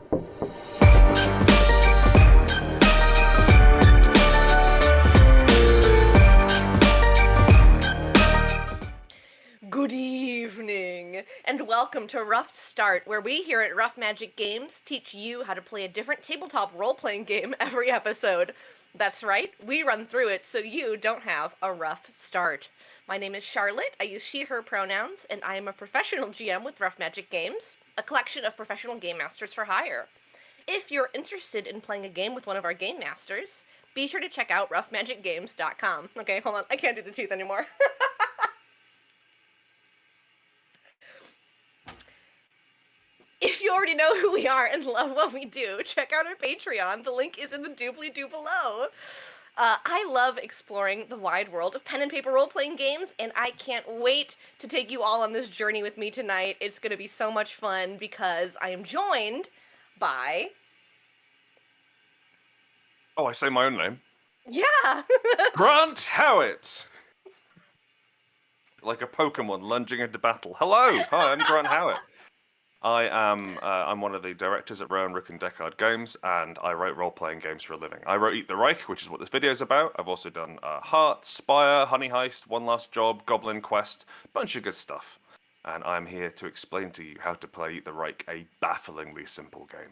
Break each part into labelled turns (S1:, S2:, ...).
S1: Good evening, and welcome to Rough Start, where we here at Rough Magic Games teach you how to play a different tabletop role-playing game every episode. That's right, we run through it so you don't have a rough start. My name is Charlotte, I use she, her pronouns, and I am a professional GM with Rough Magic Games, a collection of professional game masters for hire. If you're interested in playing a game with one of our game masters, be sure to check out roughmagicgames.com. Okay, hold on, I can't do the teeth anymore. If you already know who we are and love what we do, check out our Patreon. The link is in the doobly-doo below. I love exploring the wide world of pen and paper role-playing games, and I can't wait to take you all on this journey with me tonight. It's going to be so much fun because I am joined by...
S2: Oh, I say my own name?
S1: Yeah!
S2: Grant Howitt! Like a Pokemon lunging into battle. Hello! Hi, I'm Grant Howitt. I'm one of the directors at Rowan, Rook, and Decard Games, and I write role-playing games for a living. I wrote Eat the Reich, which is what this video is about. I've also done Heart, Spire, Honey Heist, One Last Job, Goblin Quest, bunch of good stuff. And I'm here to explain to you how to play Eat the Reich, a bafflingly simple game.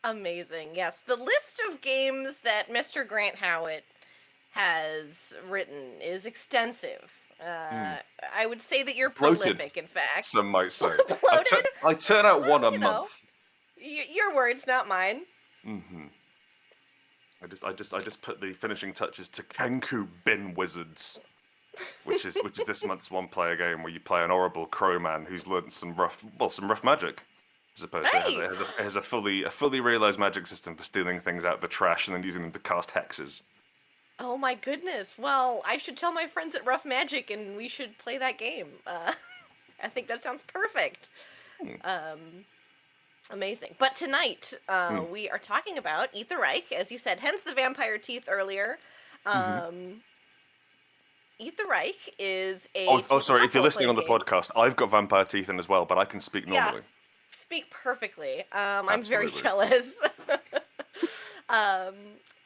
S1: Amazing, yes. The list of games that Mr. Grant Howitt has written is extensive. I would say that you're prolific, in fact.
S2: Some might say.
S1: Bloated?
S2: I turn out one a month.
S1: Your words, not mine.
S2: Mm-hmm. I just put the finishing touches to Kenku Bin Wizards, which is this month's one-player game where you play an horrible crow man who's learned some rough magic. I suppose it has a fully realized magic system for stealing things out of the trash and then using them to cast hexes.
S1: Oh my goodness. Well, I should tell my friends at Rough Magic and we should play that game. I think that sounds perfect. Amazing. But tonight, we are talking about Eat the Reich, as you said, hence the vampire teeth earlier. Eat the Reich is a...
S2: Oh, sorry, if you're listening on the podcast, I've got vampire teeth in as well, but I can speak normally.
S1: Yes, speak perfectly. I'm very jealous.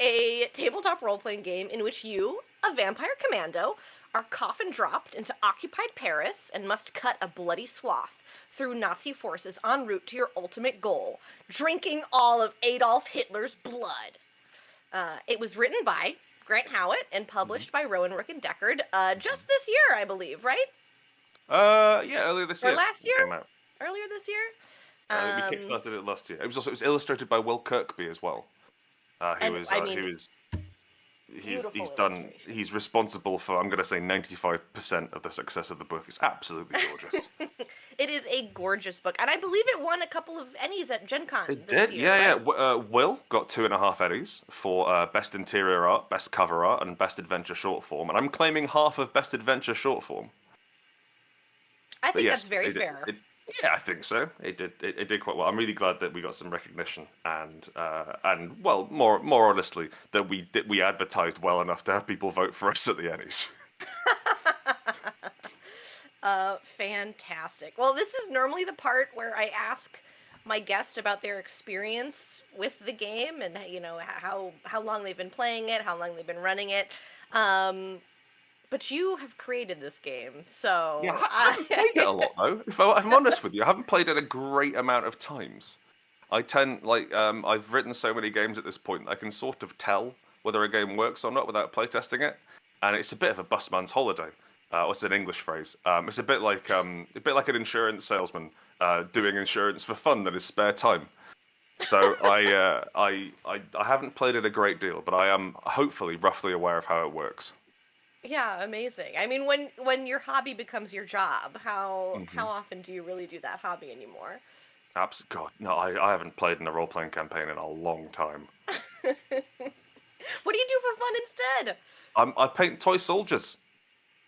S1: A tabletop role-playing game in which you, a vampire commando, are coffin-dropped into occupied Paris and must cut a bloody swath through Nazi forces en route to your ultimate goal, drinking all of Adolf Hitler's blood. It was written by Grant Howitt and published by Rowan, Rook, and Decard just this year, I believe, right?
S2: Yeah, earlier this year.
S1: Or last year? Earlier this year?
S2: We kickstarted it last year. It was illustrated by Will Kirkby as well. He's responsible for, I'm going to say, 95% of the success of the book. It's absolutely gorgeous.
S1: It is a gorgeous book, and I believe it won a couple of Ennies at Gen Con
S2: It
S1: this
S2: did,
S1: year.
S2: yeah. Will got 2.5 Eddies for Best Interior Art, Best Cover Art, and Best Adventure Short Form, and I'm claiming half of Best Adventure Short Form.
S1: I think that's very fair.
S2: Yeah, I think so. It did quite well. I'm really glad that we got some recognition and well, more honestly, that we advertised well enough to have people vote for us at the Ennies.
S1: Fantastic. Well, this is normally the part where I ask my guest about their experience with the game and how long they've been playing it, how long they've been running it. But you have created this game, so...
S2: Yeah, I haven't played it a lot, though. If I'm honest with you, I haven't played it a great amount of times. I've written so many games at this point, I can sort of tell whether a game works or not without playtesting it, and it's a bit of a busman's holiday. What's an English phrase? It's a bit like an insurance salesman doing insurance for fun in his spare time. So I haven't played it a great deal, but I am hopefully roughly aware of how it works.
S1: Yeah, amazing. I mean, when your hobby becomes your job, how often do you really do that hobby anymore?
S2: God, no, I haven't played in a role-playing campaign in a long time.
S1: What do you do for fun instead?
S2: I paint toy soldiers.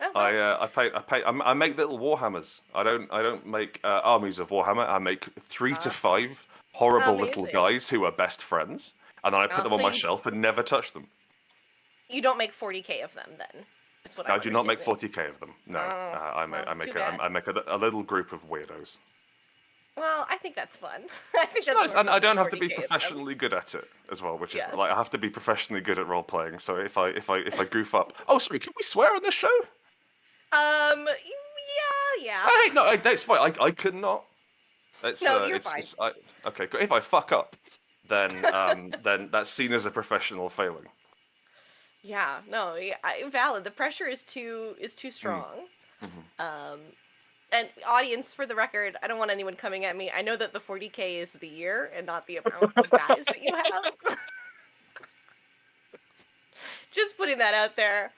S1: Okay.
S2: I make little warhammers. I don't make armies of Warhammer. I make 3 to 5 horrible little guys who are best friends, and then I put them on my shelf and never touch them.
S1: You don't make 40k of them, then?
S2: I do not make 40k of them. No, I make a little group of weirdos.
S1: Well, I think that's fun. I think
S2: It's
S1: that's
S2: nice,
S1: more
S2: and I
S1: fun than
S2: don't have to be
S1: 40K and stuff.
S2: professionally good at it as well, which is
S1: Yes.
S2: like I have to be professionally good at role playing. So if I goof up, oh sorry, can we swear on this show?
S1: Yeah.
S2: Hey, no, that's fine. I could not.
S1: No, you're
S2: It's
S1: fine.
S2: okay. If I fuck up, then that's seen as a professional failing.
S1: Yeah, no, yeah, valid. The pressure is too
S2: Mm.
S1: strong.
S2: Mhm.
S1: Um, and audience, for the record, I don't want anyone coming at me. I know that the 40K is the year and not the amount of guys that you have. Just putting that out there.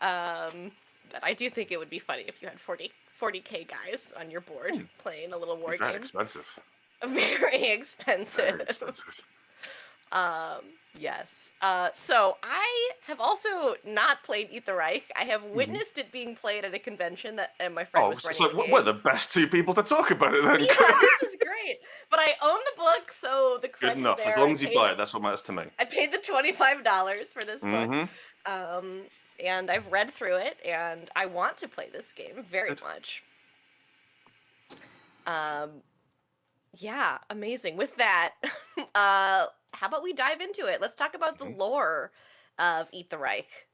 S1: But I do think it would be funny if you had 40K guys on your board
S2: Mm.
S1: playing a little war
S2: Very
S1: game.
S2: expensive.
S1: Very expensive.
S2: Very expensive.
S1: Um, yes. So I have also not played Eat the Reich. I have
S2: Mhm.
S1: witnessed it being played at a convention that and my friend
S2: Oh,
S1: was running
S2: so
S1: the
S2: we're
S1: game.
S2: the best two people to talk about it then.
S1: Yeah, this is great. But I own the book, so the
S2: Good
S1: credit's
S2: enough. As
S1: there.
S2: long as you buy it, that's what matters to me.
S1: I paid the $25 for this book.
S2: Mm-hmm.
S1: Um, and I've read through it, and I want to play this game very
S2: Good.
S1: much. Um, yeah, amazing. With that, how about we dive into it? Let's talk about the
S2: Mhm.
S1: lore of Eat the Reich.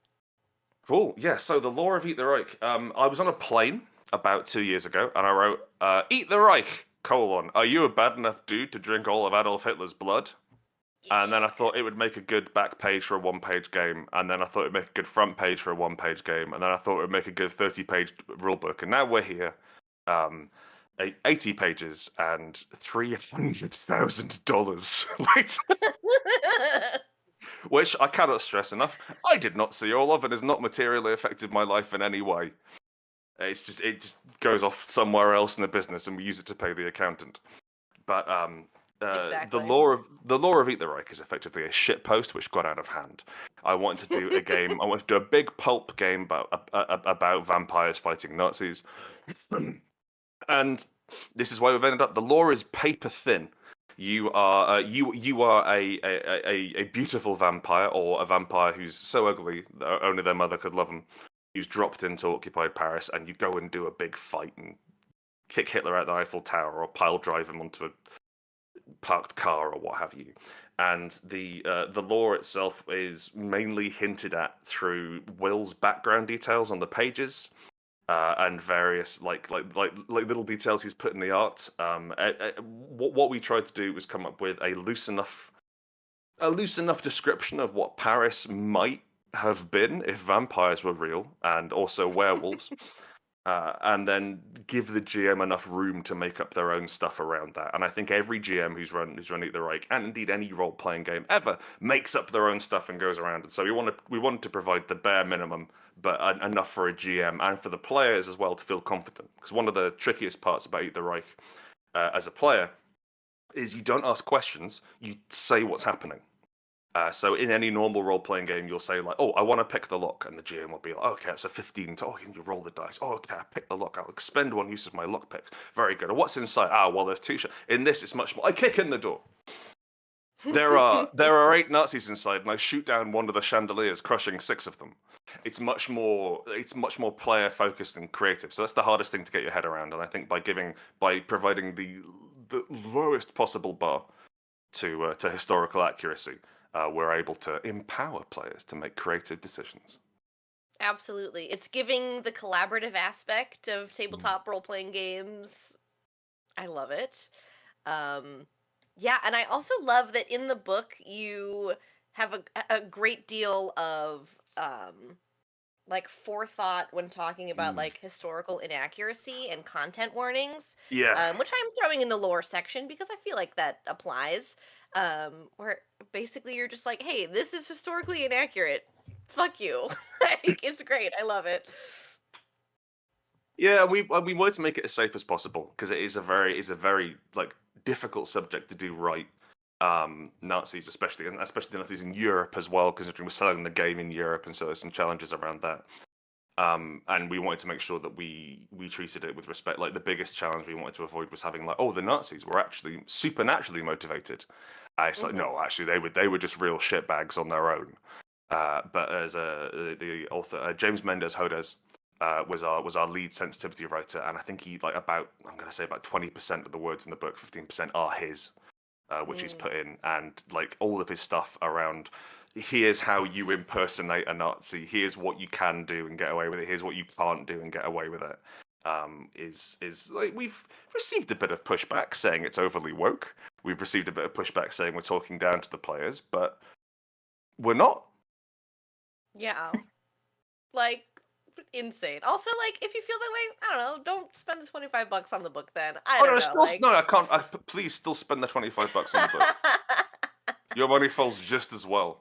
S2: Cool. Yeah. So the lore of Eat the Reich. I was on a plane about 2 years ago, and I wrote, "Eat the Reich: Are you a bad enough dude to drink all of Adolf Hitler's blood?" And then I thought it would make a good back page for a one-page game, and then I thought it'd make a good front page for a one-page game, and then I thought it would make a good 30-page rulebook, and now we're here, um, 80 pages and $300,000 later, which I cannot stress enough. I did not see all of, and has not materially affected my life in any way. It just goes off somewhere else in the business, and we use it to pay the accountant. But
S1: Exactly.
S2: the lore of Eat the Reich is effectively a shit post which got out of hand. I wanted to do a game. I wanted to do a big pulp game about vampires fighting Nazis, and this is why we've ended up. The lore is paper thin. You are you are a beautiful vampire, or a vampire who's so ugly that only their mother could love him. Who's dropped into occupied Paris, and you go and do a big fight and kick Hitler out the Eiffel Tower, or pile drive him onto a parked car, or what have you. And the lore itself is mainly hinted at through Will's background details on the pages, and various like little details he's put in the art. What we tried to do was come up with a loose enough description of what Paris might have been if vampires were real, and also werewolves. And then give the GM enough room to make up their own stuff around that. And I think every GM who's run Eat the Reich, and indeed any role playing game ever, makes up their own stuff and goes around it. So we wanted to provide the bare minimum, but enough for a GM and for the players as well to feel confident. Because one of the trickiest parts about Eat the Reich as a player is you don't ask questions; you say what's happening. So in any normal role-playing game, you'll say like, "Oh, I want to pick the lock," and the GM will be like, "Okay, it's a 15. Oh, you roll the dice. Oh, okay, I pick the lock. I'll expend one use of my lock picks. Very good. What's inside? Ah, well, there's two. In this, it's much more. I kick in the door. There are 8 Nazis inside, and I shoot down one of the chandeliers, crushing 6 of them. It's much more player focused and creative. So that's the hardest thing to get your head around. And I think by providing the lowest possible bar to historical accuracy, we're able to empower players to make creative decisions.
S1: Absolutely. It's giving the collaborative aspect of
S2: Mm.
S1: tabletop role-playing games. I love it. Um, yeah, and I also love that in the book you have a great deal of like forethought when talking about
S2: Mm.
S1: like historical inaccuracy and content warnings,
S2: Yeah.
S1: which I'm throwing in the lore section because I feel like that applies. Where basically you're just like, hey, this is historically inaccurate. Fuck you. Like, it's great. I love it.
S2: Yeah, we wanted to make it as safe as possible because it is a very like difficult subject to do right. Nazis, especially, and especially the Nazis in Europe as well, considering we're selling the game in Europe, and so there's some challenges around that. And we wanted to make sure that we treated it with respect. Like the biggest challenge we wanted to avoid was having like, oh, the Nazis were actually supernaturally motivated. It's like,
S1: Hmm.
S2: no, actually they were just real shitbags on their own. But as the author James Mendez Hodes was our lead sensitivity writer, and I think he like about 20% of the words in the book, 15% are his, which he's put in, and like all of his stuff around. Here's how you impersonate a Nazi. Here's what you can do and get away with it. Here's what you can't do and get away with it. Is like we've received a bit of pushback saying it's overly woke. We've received a bit of pushback saying we're talking down to the players, but we're not.
S1: Yeah. Like, insane. Also, like, if you feel that way, I don't know, don't spend the $25 on the book then. I
S2: Oh
S1: don't
S2: no,
S1: know,
S2: still
S1: like...
S2: no, I can't. Please still spend the $25 on the book. Your money falls just as well.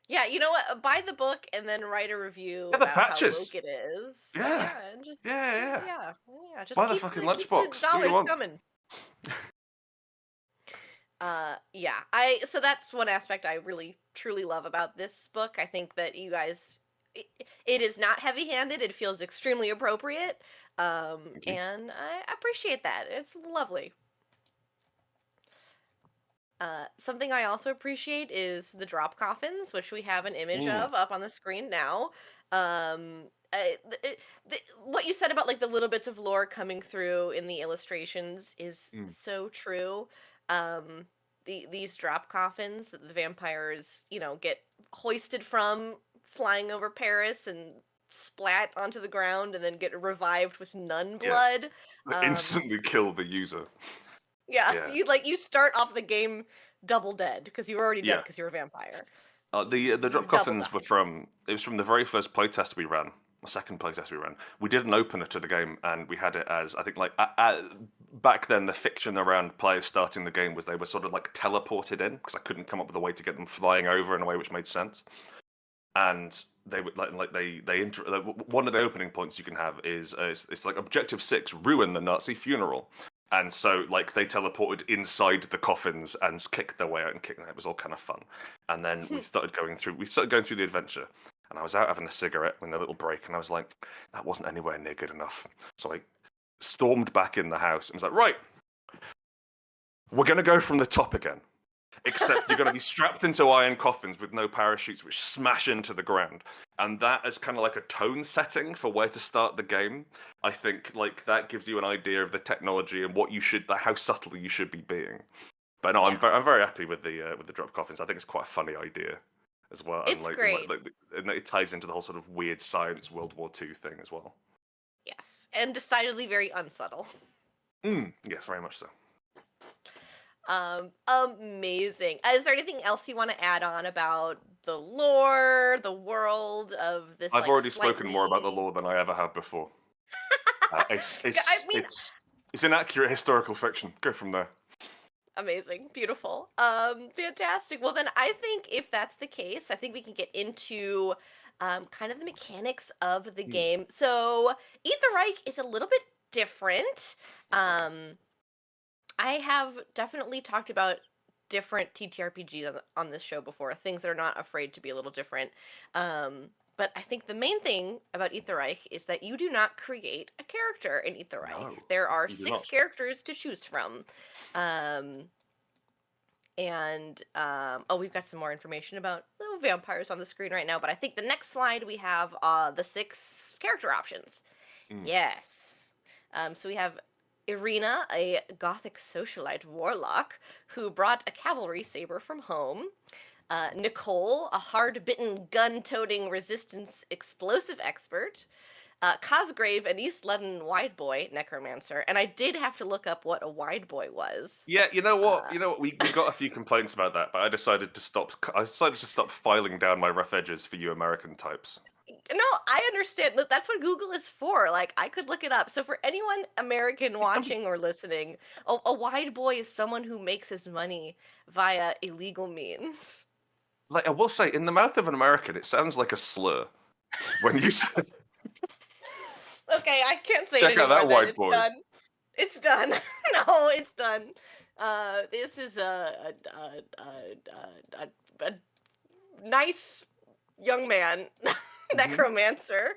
S1: Yeah, you know what? Buy the book and then write a review
S2: Yeah, the
S1: about how
S2: patches.
S1: woke it is.
S2: Yeah,
S1: And just
S2: yeah.
S1: just
S2: Buy the
S1: keep
S2: fucking
S1: keep the
S2: lunchbox. Do what you
S1: dollars
S2: want.
S1: coming. So that's one aspect I really truly love about this book. I think that you guys, it is not heavy-handed. It feels extremely appropriate.
S2: Thank you.
S1: And I appreciate that. It's lovely. Something I also appreciate is the drop coffins, which we have an image of up on the screen now. What you said about like the little bits of lore coming through in the illustrations is so true. These drop coffins that the vampires, get hoisted from, flying over Paris and splat onto the ground and then get revived with nun
S2: Yeah,
S1: blood.
S2: instantly kill the user.
S1: Yeah,
S2: Yeah,
S1: you start off the game double dead because you were already dead
S2: yeah.
S1: because you're a vampire.
S2: The drop
S1: Double
S2: coffins were
S1: die.
S2: from the very first playtest we ran, the second playtest we ran. We did an opener to the game, and we had it as I think like back then the fiction around players starting the game was they were sort of like teleported in because I couldn't come up with a way to get them flying over in a way which made sense. And they would one of the opening points you can have is it's like Objective 6, ruin the Nazi funeral. And so, like, they teleported inside the coffins and kicked their way out and kicked them. It was all kind of fun. And then we started going through the adventure. And I was out having a cigarette in a little break, and I was like, that wasn't anywhere near good enough. So I stormed back in the house and was like, right, we're going to go from the top again. Except you're going to be strapped into iron coffins with no parachutes, which smash into the ground. And that is kind of like a tone setting for where to start the game. I think like that gives you an idea of the technology and what you should, like, how subtle you should be being. But no,
S1: Yeah.
S2: I'm very happy with the drop coffins. I think it's quite a funny idea as well.
S1: It's
S2: and
S1: great.
S2: And it ties into the whole sort of weird science World War II thing as well.
S1: Yes, and decidedly very unsubtle.
S2: Yes, very much so.
S1: Amazing. Is there anything else you want to add on about the lore, the world of this?
S2: I've
S1: like,
S2: already
S1: slightly...
S2: spoken more about the lore than I ever have before. It's inaccurate historical fiction. Go from there.
S1: Amazing. Beautiful. Fantastic. Well, then I think if that's the case, I think we can get into kind of the mechanics of the game. So, Eat the Reich is a little bit different. I have definitely talked about different TTRPGs on this show before, things that are not afraid to be a little different. But I think the main thing about Eat the Reich is that you do not create a character in Eat the Reich.
S2: No,
S1: there are
S2: you do
S1: 6
S2: not.
S1: characters to choose from. We've got some more information about little vampires on the screen right now, but I think the next slide we have the 6 character options. Yes. So we have Irina, a gothic socialite warlock who brought a cavalry saber from home. Nicole, a hard-bitten, gun-toting resistance explosive expert. Cosgrave, an East London wide boy necromancer, and I did have to look up what a wide boy was.
S2: Yeah, you know what? We got a few complaints about that, but I decided to stop filing down my rough edges for you American types.
S1: No, I understand. Look, that's what Google is for. Like, I could look it up. So for anyone American watching or listening, a wide boy is someone who makes his money via illegal means.
S2: Like, I will say, in the mouth of an American, it sounds like a slur when you say.
S1: Okay, I can't say
S2: Check
S1: it
S2: out
S1: anymore.
S2: that
S1: Then.
S2: white
S1: It's
S2: boy.
S1: done. It's done. No, it's done. This is a nice young man, necromancer.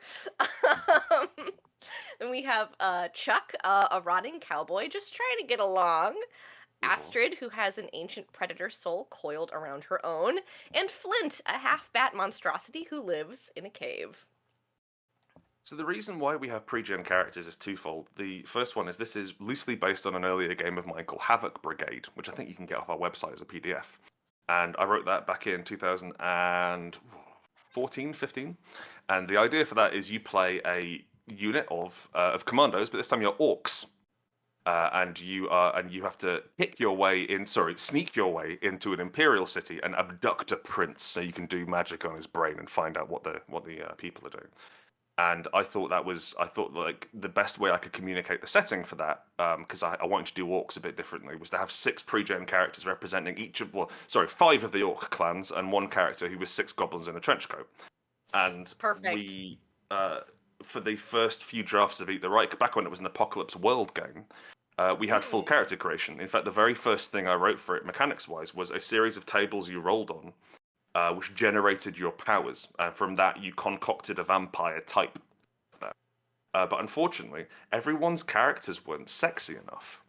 S1: Then we have Chuck, a rotting cowboy, just trying to get along. Astrid, who has an ancient predator soul coiled around her own. And Flint, a half-bat monstrosity who lives in a cave.
S2: So the reason why we have pre-gen characters is twofold. The first one is this is loosely based on an earlier game of mine called Havoc Brigade, which I think you can get off our website as a PDF. And I wrote that back in 2014, 15. And the idea for that is you play a unit of commandos, but this time you're orcs. And you have to sneak your way into an imperial city and abduct a prince, so you can do magic on his brain and find out what the people are doing. And I thought like the best way I could communicate the setting for that, because I wanted to do orcs a bit differently, was to have 6 pre-gen characters representing 5 of the orc clans and 1 character who was 6 goblins in a trench coat. And
S1: Perfect.
S2: we, for the first few drafts of Eat the Reich, back when it was an Apocalypse World game, we had full character creation. In fact, the very first thing I wrote for it, mechanics-wise, was a series of tables you rolled on, which generated your powers. And from that, you concocted a vampire type. But unfortunately, everyone's characters weren't sexy enough.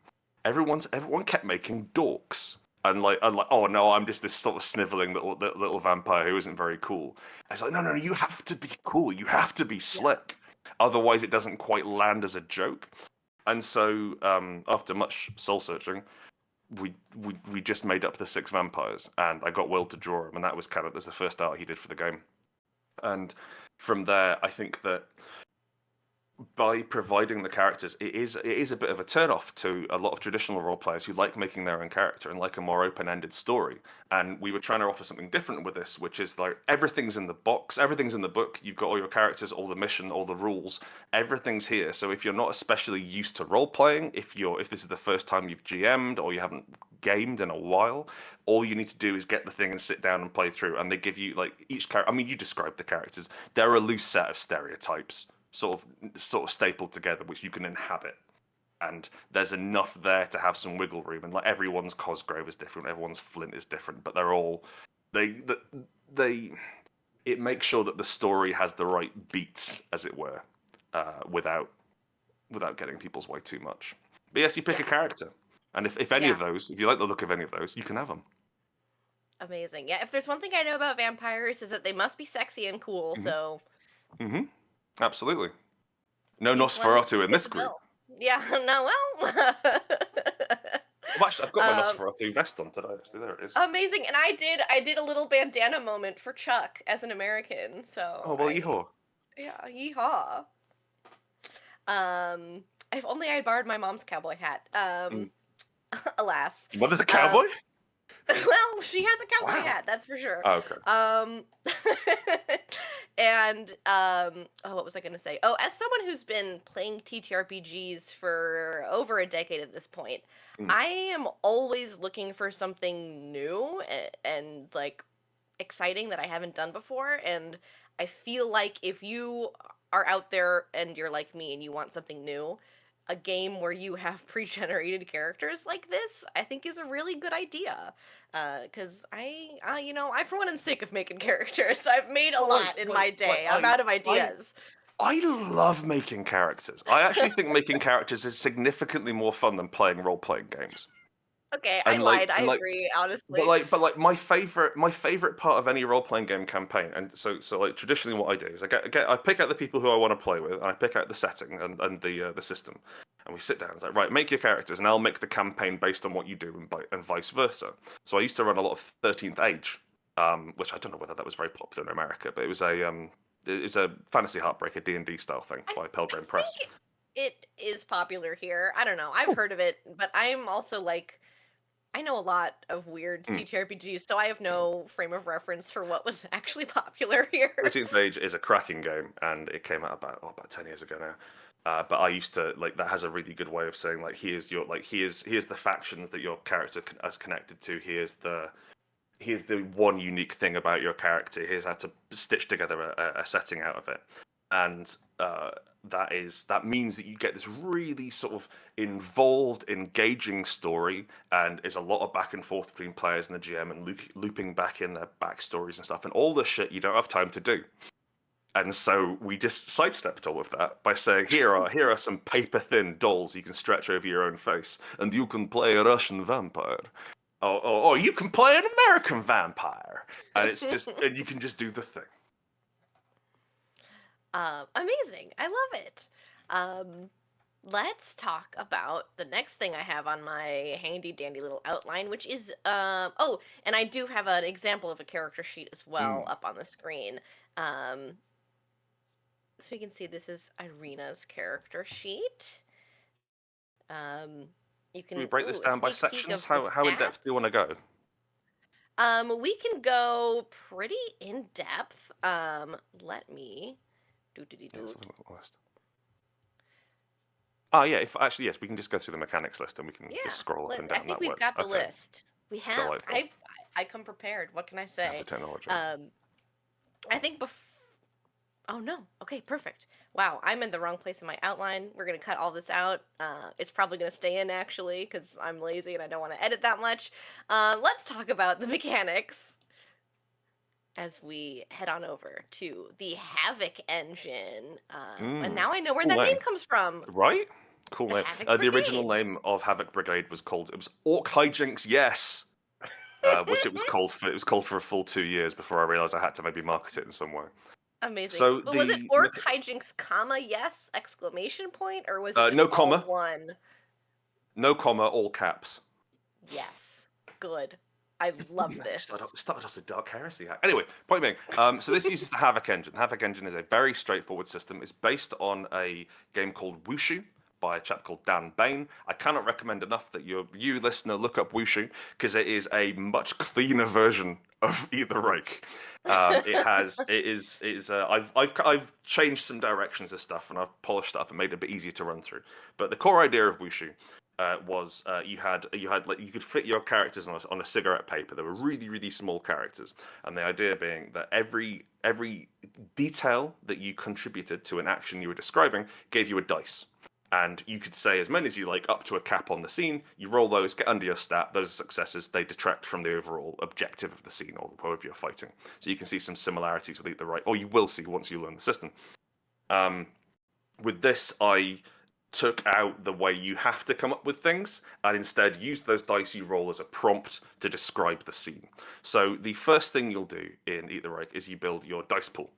S2: Everyone kept making dorks. And like, oh no, I'm just this sort of sniveling little vampire who isn't very cool. I was like, no, you have to be cool. You have to be slick. Otherwise, it doesn't quite land as a joke. And so, after much soul searching, we just made up the 6 vampires, and I got Will to draw them, and that was the first art he did for the game. And from there, I think that by providing the characters, it is a bit of a turn-off to a lot of traditional role players who like making their own character and like a more open-ended story. And we were trying to offer something different with this, which is like everything's in the box, everything's in the book. You've got all your characters, all the mission, all the rules, everything's here. So if you're not especially used to role-playing, if this is the first time you've GM'd or you haven't gamed in a while, all you need to do is get the thing and sit down and play through. And they give you like each character. I mean, you described the characters. They're a loose set of stereotypes, sort of stapled together, which you can inhabit, and there's enough there to have some wiggle room. And like everyone's Cosgrove is different, everyone's Flint is different, but they're all it makes sure that the story has the right beats, as it were, without getting people's way too much. But yes, you pick a character, and if any of those, if you like the look of any of those, you can have them.
S1: Amazing. Yeah, if there's one thing I know about vampires is that they must be sexy and cool. So.
S2: Absolutely. No Nosferatu in this group.
S1: Yeah, no, well.
S2: I've got my Nosferatu vest on today, actually. There it is.
S1: Amazing. And I did a little bandana moment for Chuck as an American, so.
S2: Oh, well, yeehaw.
S1: Yeah, yeehaw. If only I had borrowed my mom's cowboy hat. Alas.
S2: What is a cowboy?
S1: Well, she has a cowboy hat, that's for sure.
S2: Oh, okay.
S1: And what was I gonna say? Oh, as someone who's been playing TTRPGs for over a decade at this point, I am always looking for something new and like exciting that I haven't done before. And I feel like if you are out there and you're like me and you want something new, a game where you have pre-generated characters like this, I think is a really good idea. Because I for one, am sick of making characters. I've made a lot in my day. I'm out of ideas.
S2: I love making characters. I actually think making characters is significantly more fun than playing role-playing games.
S1: Okay, I lied. I agree, honestly.
S2: But like my favorite part of any role-playing game campaign, and so like traditionally what I do is I pick out the people who I want to play with, and I pick out the setting and the system, and we sit down. It's like, right, make your characters, and I'll make the campaign based on what you do, and vice versa. So I used to run a lot of 13th Age, which I don't know whether that was very popular in America, but it was a fantasy heartbreaker D&D style thing by Pelgrane Press.
S1: It is popular here. I don't know. I've heard of it, but I'm also like, I know a lot of weird TTRPGs, so I have no frame of reference for what was actually popular here.
S2: 13th Age is a cracking game, and it came out about 10 years ago now. But I used to like that has a really good way of saying like here's the factions that your character is connected to. Here's the one unique thing about your character. Here's how to stitch together a setting out of it, and that means that you get this really sort of involved, engaging story, and is a lot of back and forth between players and the GM, and looping back in their backstories and stuff, and all the shit you don't have time to do. And so we just sidestepped all of that by saying, here are some paper-thin dolls you can stretch over your own face, and you can play a Russian vampire. Or you can play an American vampire. And it's just, and you can just do the thing.
S1: Amazing. I love it. Um, let's talk about the next thing I have on my handy dandy little outline, which is oh, and I do have an example of a character sheet as well
S2: Mm.
S1: up on the screen. Um, so you can see this is Irina's character sheet. You
S2: Can we
S1: can
S2: break this
S1: a
S2: down by
S1: sneak peek
S2: sections?
S1: of the
S2: How in depth do you want to
S1: stats.
S2: go?
S1: We can go pretty in depth. Let me do do do
S2: Yeah, let's
S1: do.
S2: have a look at the list. Oh yeah, if actually yes, we can just go through the mechanics list and we can just
S1: Yeah,
S2: scroll up and
S1: I
S2: down.
S1: think
S2: That
S1: we've
S2: works.
S1: got the
S2: Okay,
S1: list. We have.
S2: delightful.
S1: I come prepared. What can I
S2: I have the
S1: say?
S2: technology.
S1: Um, I think Oh no. Okay, perfect. Wow, I'm in the wrong place in my outline. We're gonna cut all this out. It's probably gonna stay in actually because I'm lazy and I don't want to edit that much. Let's talk about the mechanics as we head on over to the Havoc engine. And
S2: Mm.
S1: now I know where
S2: Cool
S1: that name
S2: name,
S1: comes from.
S2: right? Cool
S1: The
S2: name.
S1: Havoc
S2: The original
S1: Brigade.
S2: name of Havoc Brigade was Orc Hijinks. Yes, which it was called for. It was called for a full 2 years before I realized I had to maybe market it in some way.
S1: Amazing.
S2: So
S1: But was it orc hijinks, comma, yes, exclamation point, or was it just
S2: no
S1: all
S2: comma,
S1: one?
S2: no comma, all caps.
S1: Yes. Good. I love this.
S2: Started off as a dark heresy. Anyway, point being, so this uses the Havoc engine. The Havoc engine is a very straightforward system. It's based on a game called Wushu by a chap called Dan Bain. I cannot recommend enough that you listener look up Wushu because it is a much cleaner version of Eat the Reich. I've changed some directions of stuff and I've polished it up and made it a bit easier to run through. But the core idea of Wushu was you had like you could fit your characters on a cigarette paper. They were really small characters, and the idea being that every detail that you contributed to an action you were describing gave you a dice. And you could say as many as you like, up to a cap on the scene. You roll those, get under your stat. Those are successes. They detract from the overall objective of the scene or whoever you're fighting. So you can see some similarities with Eat the Right, or you will see once you learn the system. With this, I took out the way you have to come up with things and instead used those dice you roll as a prompt to describe the scene. So the first thing you'll do in Eat the Reich is you build your dice pool.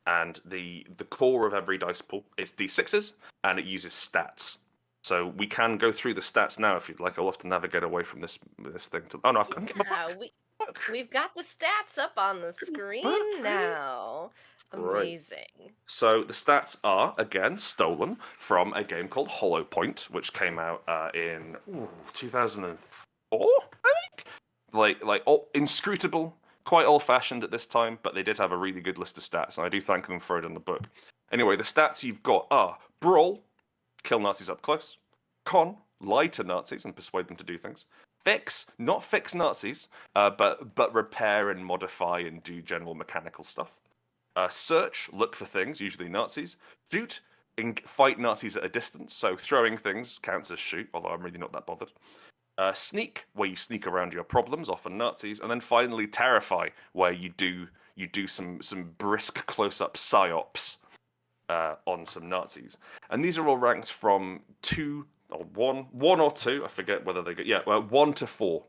S2: And the core of every dice pool is d6s, and it uses stats. So we can go through the stats now if you'd like. I'll have to navigate away from this thing. Oh no, I've got to get my book.
S1: We've got the stats up on the screen now.
S2: Right.
S1: Amazing.
S2: So the stats are again stolen from a game called Hollow Point, which came out in 2004, I think. Inscrutable, quite old-fashioned at this time, but they did have a really good list of stats, and I do thank them for it in the book. Anyway, the stats you've got are Brawl, kill Nazis up close. Con, lie to Nazis and persuade them to do things. Fix, not fix Nazis, but repair and modify and do general mechanical stuff. Search, look for things, usually Nazis. Shoot, fight Nazis at a distance, so throwing things counts as shoot, although I'm really not that bothered. Sneak, where you sneak around your problems, often Nazis, and then finally terrify, where you do some brisk close-up psyops on some Nazis. And these are all ranked from 2 or 1 or 2. I forget whether they get 1 to 4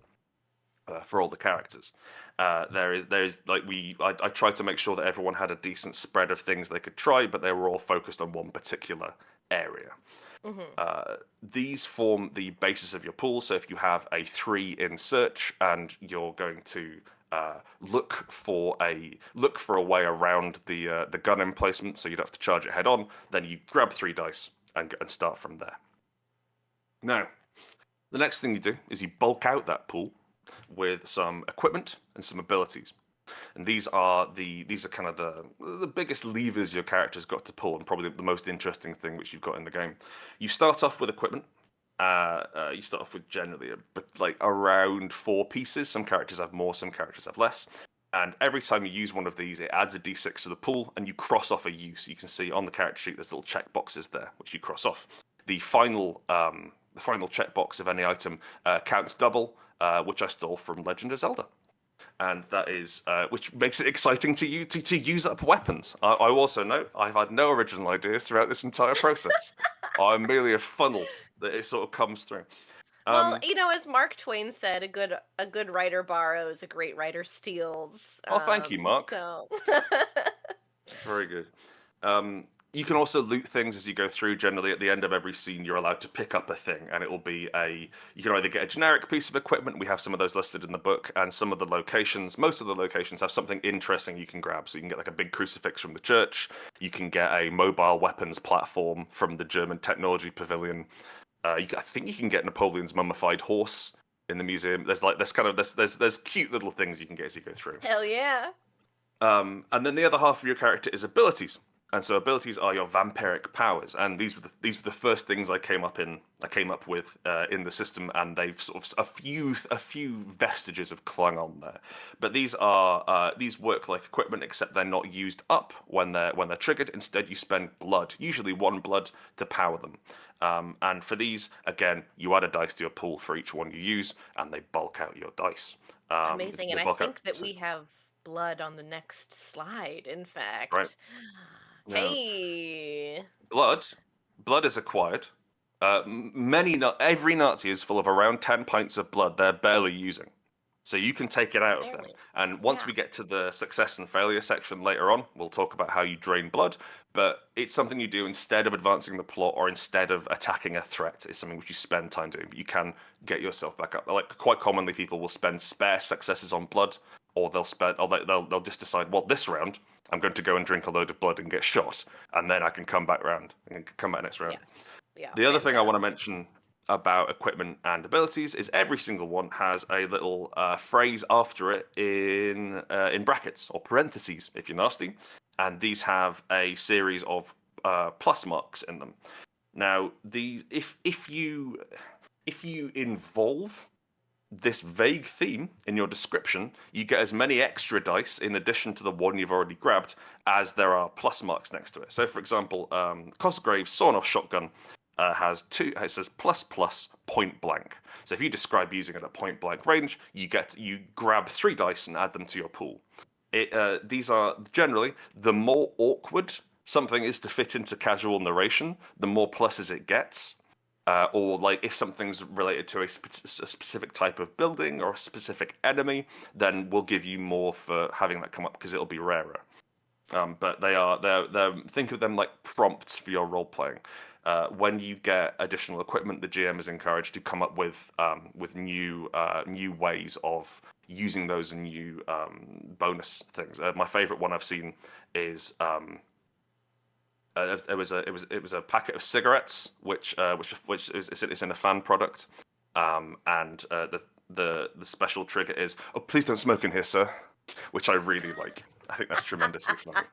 S2: for all the characters. There's like I tried to make sure that everyone had a decent spread of things they could try, but they were all focused on one particular area. These form the basis of your pool. So if you have a 3 in search and you're going to look for a way around the gun emplacement, so you'd have to charge it head on, then you grab 3 dice and start from there. Now, the next thing you do is you bulk out that pool with some equipment and some abilities. And these are kind of the biggest levers your character's got to pull, and probably the most interesting thing which you've got in the game. You start off with equipment. You start off with generally around 4 pieces. Some characters have more, some characters have less. And every time you use one of these, it adds a d6 to the pool, and you cross off a use. You can see on the character sheet there's little check boxes there, which you cross off. The final checkbox of any item counts double, which I stole from Legend of Zelda. And that is, which makes it exciting to use up weapons. I also note I've had no original ideas throughout this entire process. I'm merely a funnel that it sort of comes through.
S1: Well, as Mark Twain said, a good writer borrows, a great writer steals.
S2: Oh, thank you, Mark.
S1: So
S2: Very good. You can also loot things as you go through. Generally, at the end of every scene, you're allowed to pick up a thing, and it will be you can either get a generic piece of equipment. We have some of those listed in the book, and some of the locations, most of the locations have something interesting you can grab. So you can get like a big crucifix from the church. You can get a mobile weapons platform from the German Technology Pavilion. I think you can get Napoleon's mummified horse in the museum. There's cute little things you can get as you go through.
S1: Hell yeah.
S2: And then the other half of your character is abilities. And so abilities are your vampiric powers, and these were the first things I came up with in the system, and they've sort of a few vestiges have clung on there. But these work like equipment, except they're not used up when they're triggered. Instead, you spend blood, usually one blood, to power them. And for these, again, you add a dice to your pool for each one you use, and they bulk out your dice.
S1: Amazing, and I think that we have blood on the next slide, in fact.
S2: Right.
S1: Hey!
S2: Blood is acquired. Every Nazi is full of around 10 pints of blood they're barely using. So you can take it out of them. And once we get to the success and failure section later on, we'll talk about how you drain blood. But it's something you do instead of advancing the plot or instead of attacking a threat. It's something which you spend time doing. But you can get yourself back up. Like quite commonly, people will spend spare successes on blood, or they'll just decide, well, this round I'm going to go and drink a load of blood and get shot, and then I can come back next round.
S1: Yeah.
S2: The other thing I want to mention about equipment and abilities is every single one has a little phrase after it in brackets or parentheses if you're nasty, and these have a series of plus marks in them. Now, if you involve this vague theme in your description, you get as many extra dice in addition to the one you've already grabbed as there are plus marks next to it. So, for example, Cosgrave's sawn-off shotgun has two. It says ++ point blank. So if you describe using it at point blank range, you grab 3 dice and add them to your pool. These are generally the more awkward something is to fit into casual narration, the more pluses it gets. Or like if something's related to a specific type of building or a specific enemy, then we'll give you more for having that come up because it'll be rarer. But they're think of them like prompts for your role playing. When you get additional equipment, the GM is encouraged to come up with new ways of using those and new bonus things. My favorite one I've seen is. It was a packet of cigarettes, which is in a fan product, and the special trigger is, "Oh, please don't smoke in here, sir," which I really like. I think that's tremendously funny.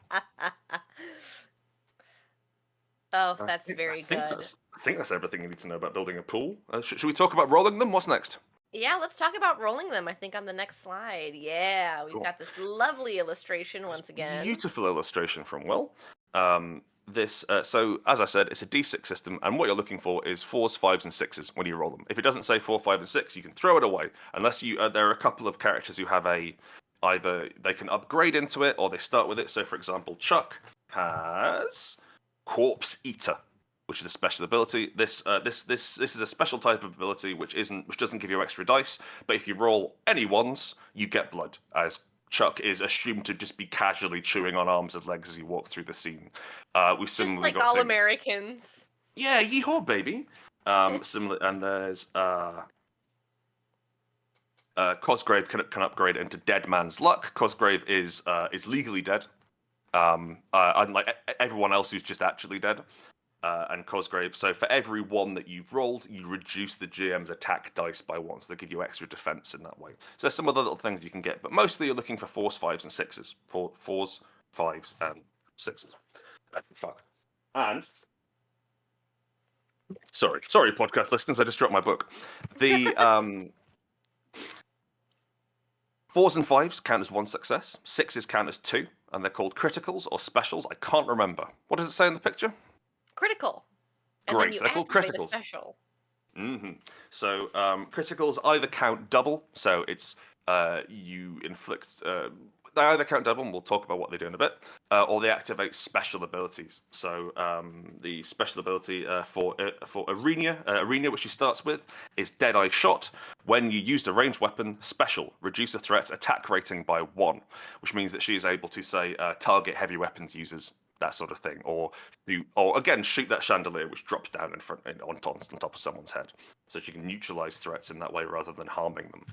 S1: Oh, that's very good.
S2: I think that's everything you need to know about building a pool. Should we talk about rolling them? What's next?
S1: Yeah, let's talk about rolling them, I think, on the next slide. Yeah, we've got this lovely illustration once again.
S2: Beautiful illustration from Will. So, as I said, it's a D6 system, and what you're looking for is 4s, 5s, and 6s when you roll them. If it doesn't say 4, 5, and 6, you can throw it away. Unless there are a couple of characters who have either they can upgrade into it or they start with it. So, for example, Chuck has Corpse Eater, which is a special ability. This is a special type of ability which doesn't give you extra dice, but if you roll any ones, you get blood, as Chuck is assumed to just be casually chewing on arms and legs as you walk through the scene. We've similarly
S1: just like all Americans.
S2: Yeah, yeehaw, baby. Similar, and there's Cosgrave can upgrade into Dead Man's Luck. Cosgrave is legally dead, unlike everyone else who's just actually dead. And Cosgrave. So for every one that you've rolled, you reduce the GM's attack dice by 1, so they give you extra defense in that way. So there's some other little things you can get, but mostly you're looking for 4s, 5s, and 6s. 4s, 5s, and 6s. And sorry, podcast listeners, I just dropped my book. The 4s and 5s count as 1 success. 6s count as 2, and they're called criticals or specials. I can't remember. What does it say in the picture?
S1: Critical. And
S2: Great,
S1: then you
S2: they're called
S1: activate
S2: criticals.
S1: a special.
S2: Mm-hmm. So criticals either count double, so it's you inflict. They either count double, and we'll talk about what they do in a bit, or they activate special abilities. So the special ability for Arena, which she starts with, is Deadeye Shot. When you use a ranged weapon, special, reduce a threat's attack rating by 1, which means that she is able to say target heavy weapons users that sort of thing, or again shoot that chandelier which drops down on top of someone's head, so that you can neutralize threats in that way rather than harming them.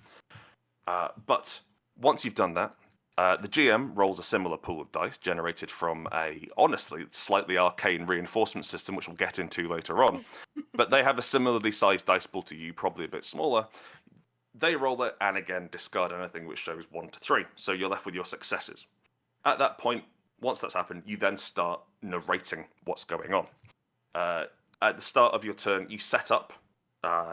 S2: But once you've done that, the GM rolls a similar pool of dice generated from a, honestly, slightly arcane reinforcement system, which we'll get into later on. But they have a similarly sized dice pool to you, probably a bit smaller. They roll it, and again, discard anything which shows 1 to 3. So you're left with your successes. At that point, once that's happened, you then start narrating what's going on. At the start of your turn, you set up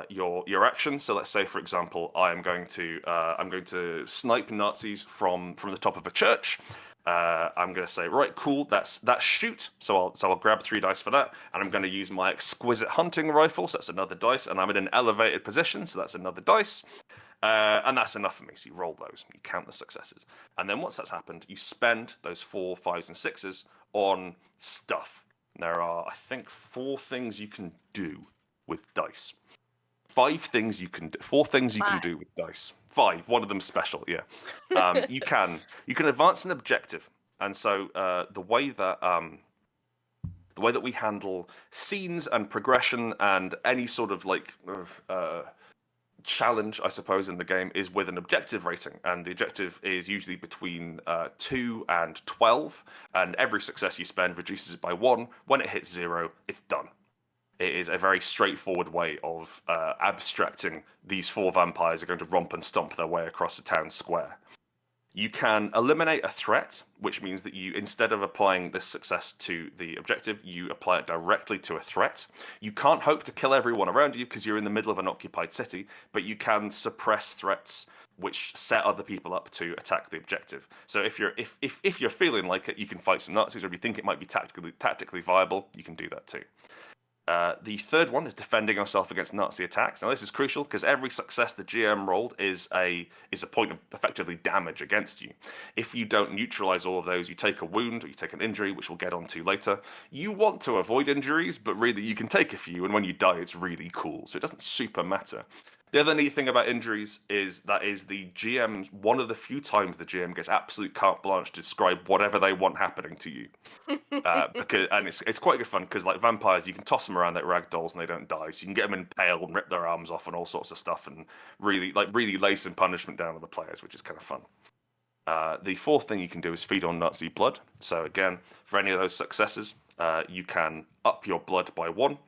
S2: your action. So let's say, for example, I'm going to snipe Nazis from the top of a church. I'm going to say, right, cool, that's shoot. So I'll grab 3 dice for that, and I'm going to use my exquisite hunting rifle. So that's another dice, and I'm in an elevated position. So that's another dice. And that's enough for me. So you roll those, you count the successes, and then once that's happened, you spend those 4, 5s, and 6s on stuff. There are, I think, 4 things you can do with dice. 5 things you can do. 4 things you can do with dice. 5. One of them special. Yeah. You can advance an objective, and so the way that we handle scenes and progression and any sort of challenge, I suppose, in the game is with an objective rating, and the objective is usually between 2 and 12, and every success you spend reduces it by 1. When it hits 0, it's done. It is a very straightforward way of abstracting these 4 vampires are going to romp and stomp their way across the town square. You can eliminate a threat, which means that you, instead of applying this success to the objective, you apply it directly to a threat. You can't hope to kill everyone around you because you're in the middle of an occupied city, but you can suppress threats which set other people up to attack the objective. So if you're feeling like it, you can fight some Nazis, or if you think it might be tactically viable, you can do that too. The third one is defending yourself against Nazi attacks. Now this is crucial because every success the GM rolled is a point of effectively damage against you. If you don't neutralize all of those, you take a wound or you take an injury, which we'll get onto later. You want to avoid injuries, but really you can take a few, and when you die, it's really cool. So it doesn't super matter. The other neat thing about injuries is that is the GM's one of the few times the GM gets absolute carte blanche to describe whatever they want happening to you. It's quite good fun because like vampires, you can toss them around like rag dolls and they don't die. So you can get them impaled and rip their arms off and all sorts of stuff, and really lay some punishment down on the players, which is kind of fun. The fourth thing you can do is feed on Nazi blood. So again, for any of those successes, you can up your blood by 1.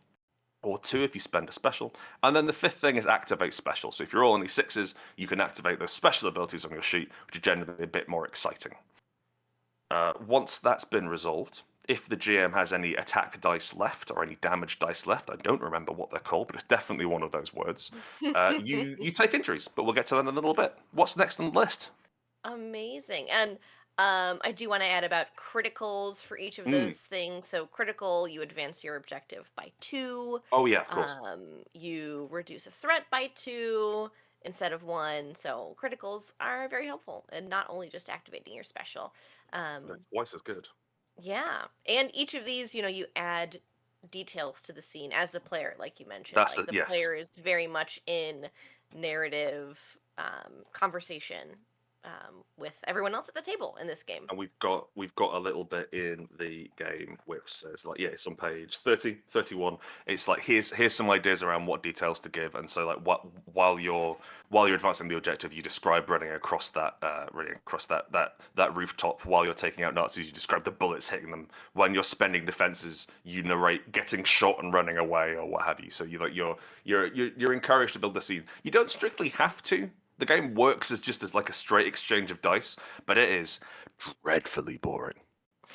S2: Or 2 if you spend a special. And then the 5th thing is activate special. So if you're all only 6s, you can activate those special abilities on your sheet, which are generally a bit more exciting. Once that's been resolved, if the GM has any attack dice left or any damage dice left, I don't remember what they're called, but it's definitely one of those words, you take injuries, but we'll get to that in a little bit. What's next on the list?
S1: Amazing. And I do want to add about criticals for each of those things. So critical, you advance your objective by 2.
S2: Oh yeah, of course.
S1: You reduce a threat by 2 instead of 1. So criticals are very helpful, and not only just activating your special.
S2: They're twice as good.
S1: Yeah, and each of these, you add details to the scene as the player, like you mentioned.
S2: That's
S1: like
S2: yes.
S1: Player is very much in narrative conversation with everyone else at the table in this game.
S2: And we've got a little bit in the game which says it's on page 30, 31. It's like here's some ideas around what details to give, and so like while you're advancing the objective, you describe running across that rooftop while you're taking out Nazis. You describe the bullets hitting them. When you're spending defenses, you narrate getting shot and running away or what have you. So you're encouraged to build the scene. You don't strictly have to. The game works as a straight exchange of dice, but it is dreadfully boring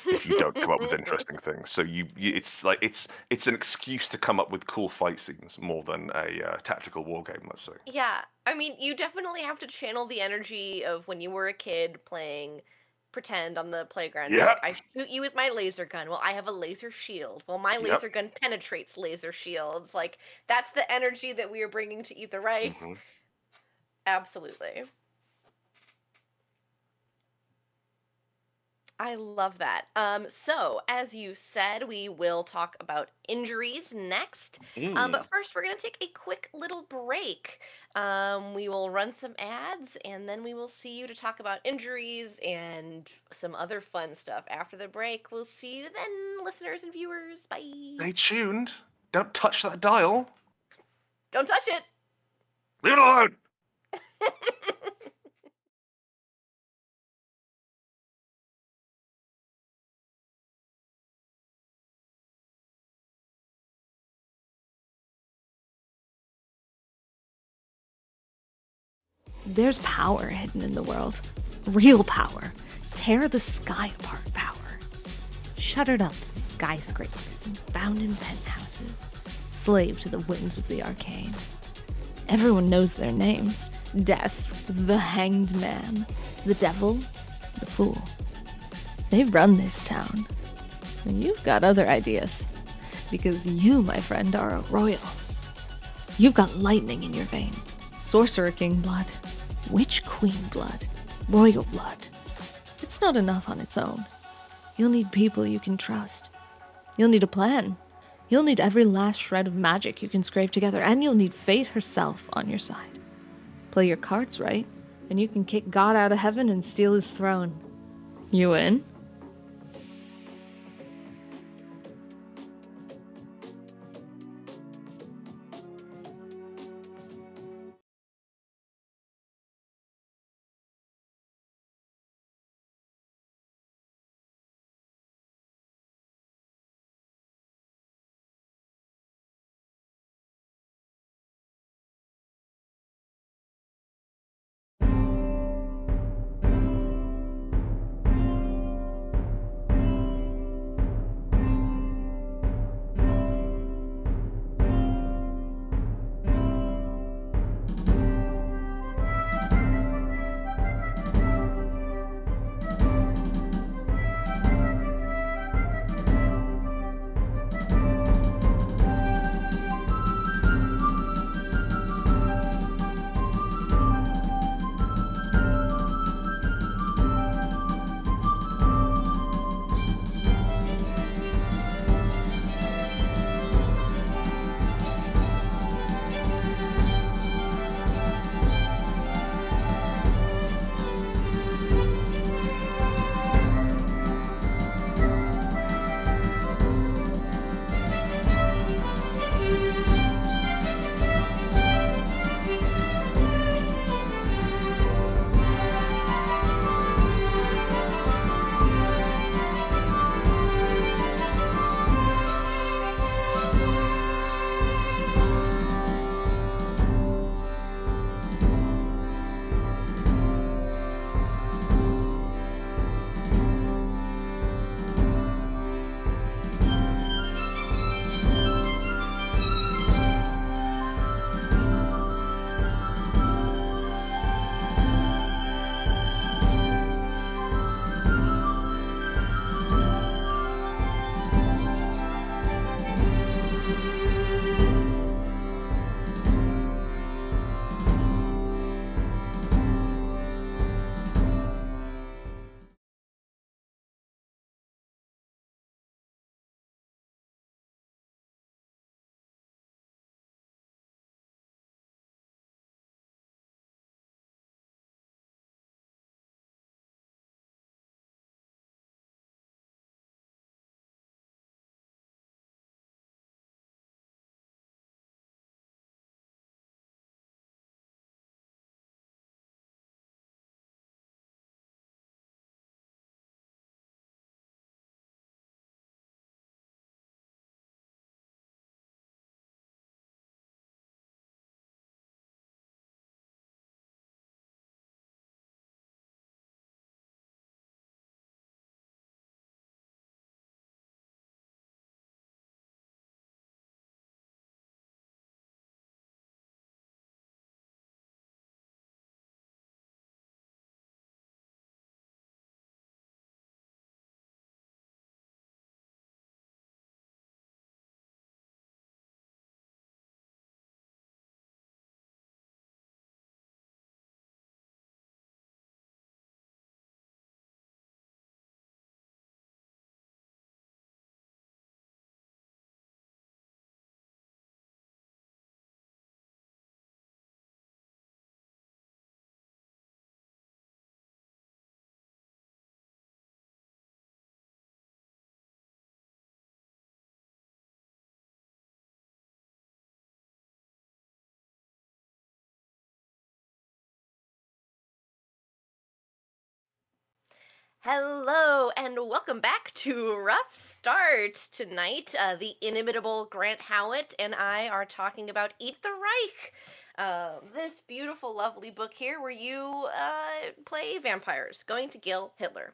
S2: if you don't come up with interesting things. So it's an excuse to come up with cool fight scenes more than a tactical war game, let's say.
S1: Yeah, I mean, you definitely have to channel the energy of when you were a kid playing pretend on the playground.
S2: Yeah.
S1: Like, I shoot you with my laser gun. Well, I have a laser shield. Well, my laser gun penetrates laser shields. Like, that's the energy that we are bringing to Eat the Reich. Mm-hmm. Absolutely. I love that. So, as you said, we will talk about injuries next. But
S2: Mm.
S1: first, we're going to take a quick little break. We will run some ads, and then we will see you to talk about injuries and some other fun stuff. After the break, we'll see you then, listeners and viewers. Bye.
S2: Stay tuned. Don't touch that dial.
S1: Don't touch it.
S2: Leave it alone.
S3: There's power hidden in the world. Real power. Tear the sky apart power. Shuttered up in skyscrapers and bound in penthouses. Slave to the whims of the arcane. Everyone knows their names. Death, the hanged man. The devil, the fool. They run this town. And you've got other ideas. Because you, my friend, are a royal. You've got lightning in your veins. Sorcerer King blood, Witch Queen blood, royal blood. It's not enough on its own. You'll need people you can trust. You'll need a plan. You'll need every last shred of magic you can scrape together, and you'll need fate herself on your side. Play your cards right, and you can kick God out of heaven and steal his throne. You in?
S1: Hello, and welcome back to Rough Start. Tonight, the inimitable Grant Howitt and I are talking about Eat the Reich. This beautiful, lovely book here where you play vampires going to kill Hitler.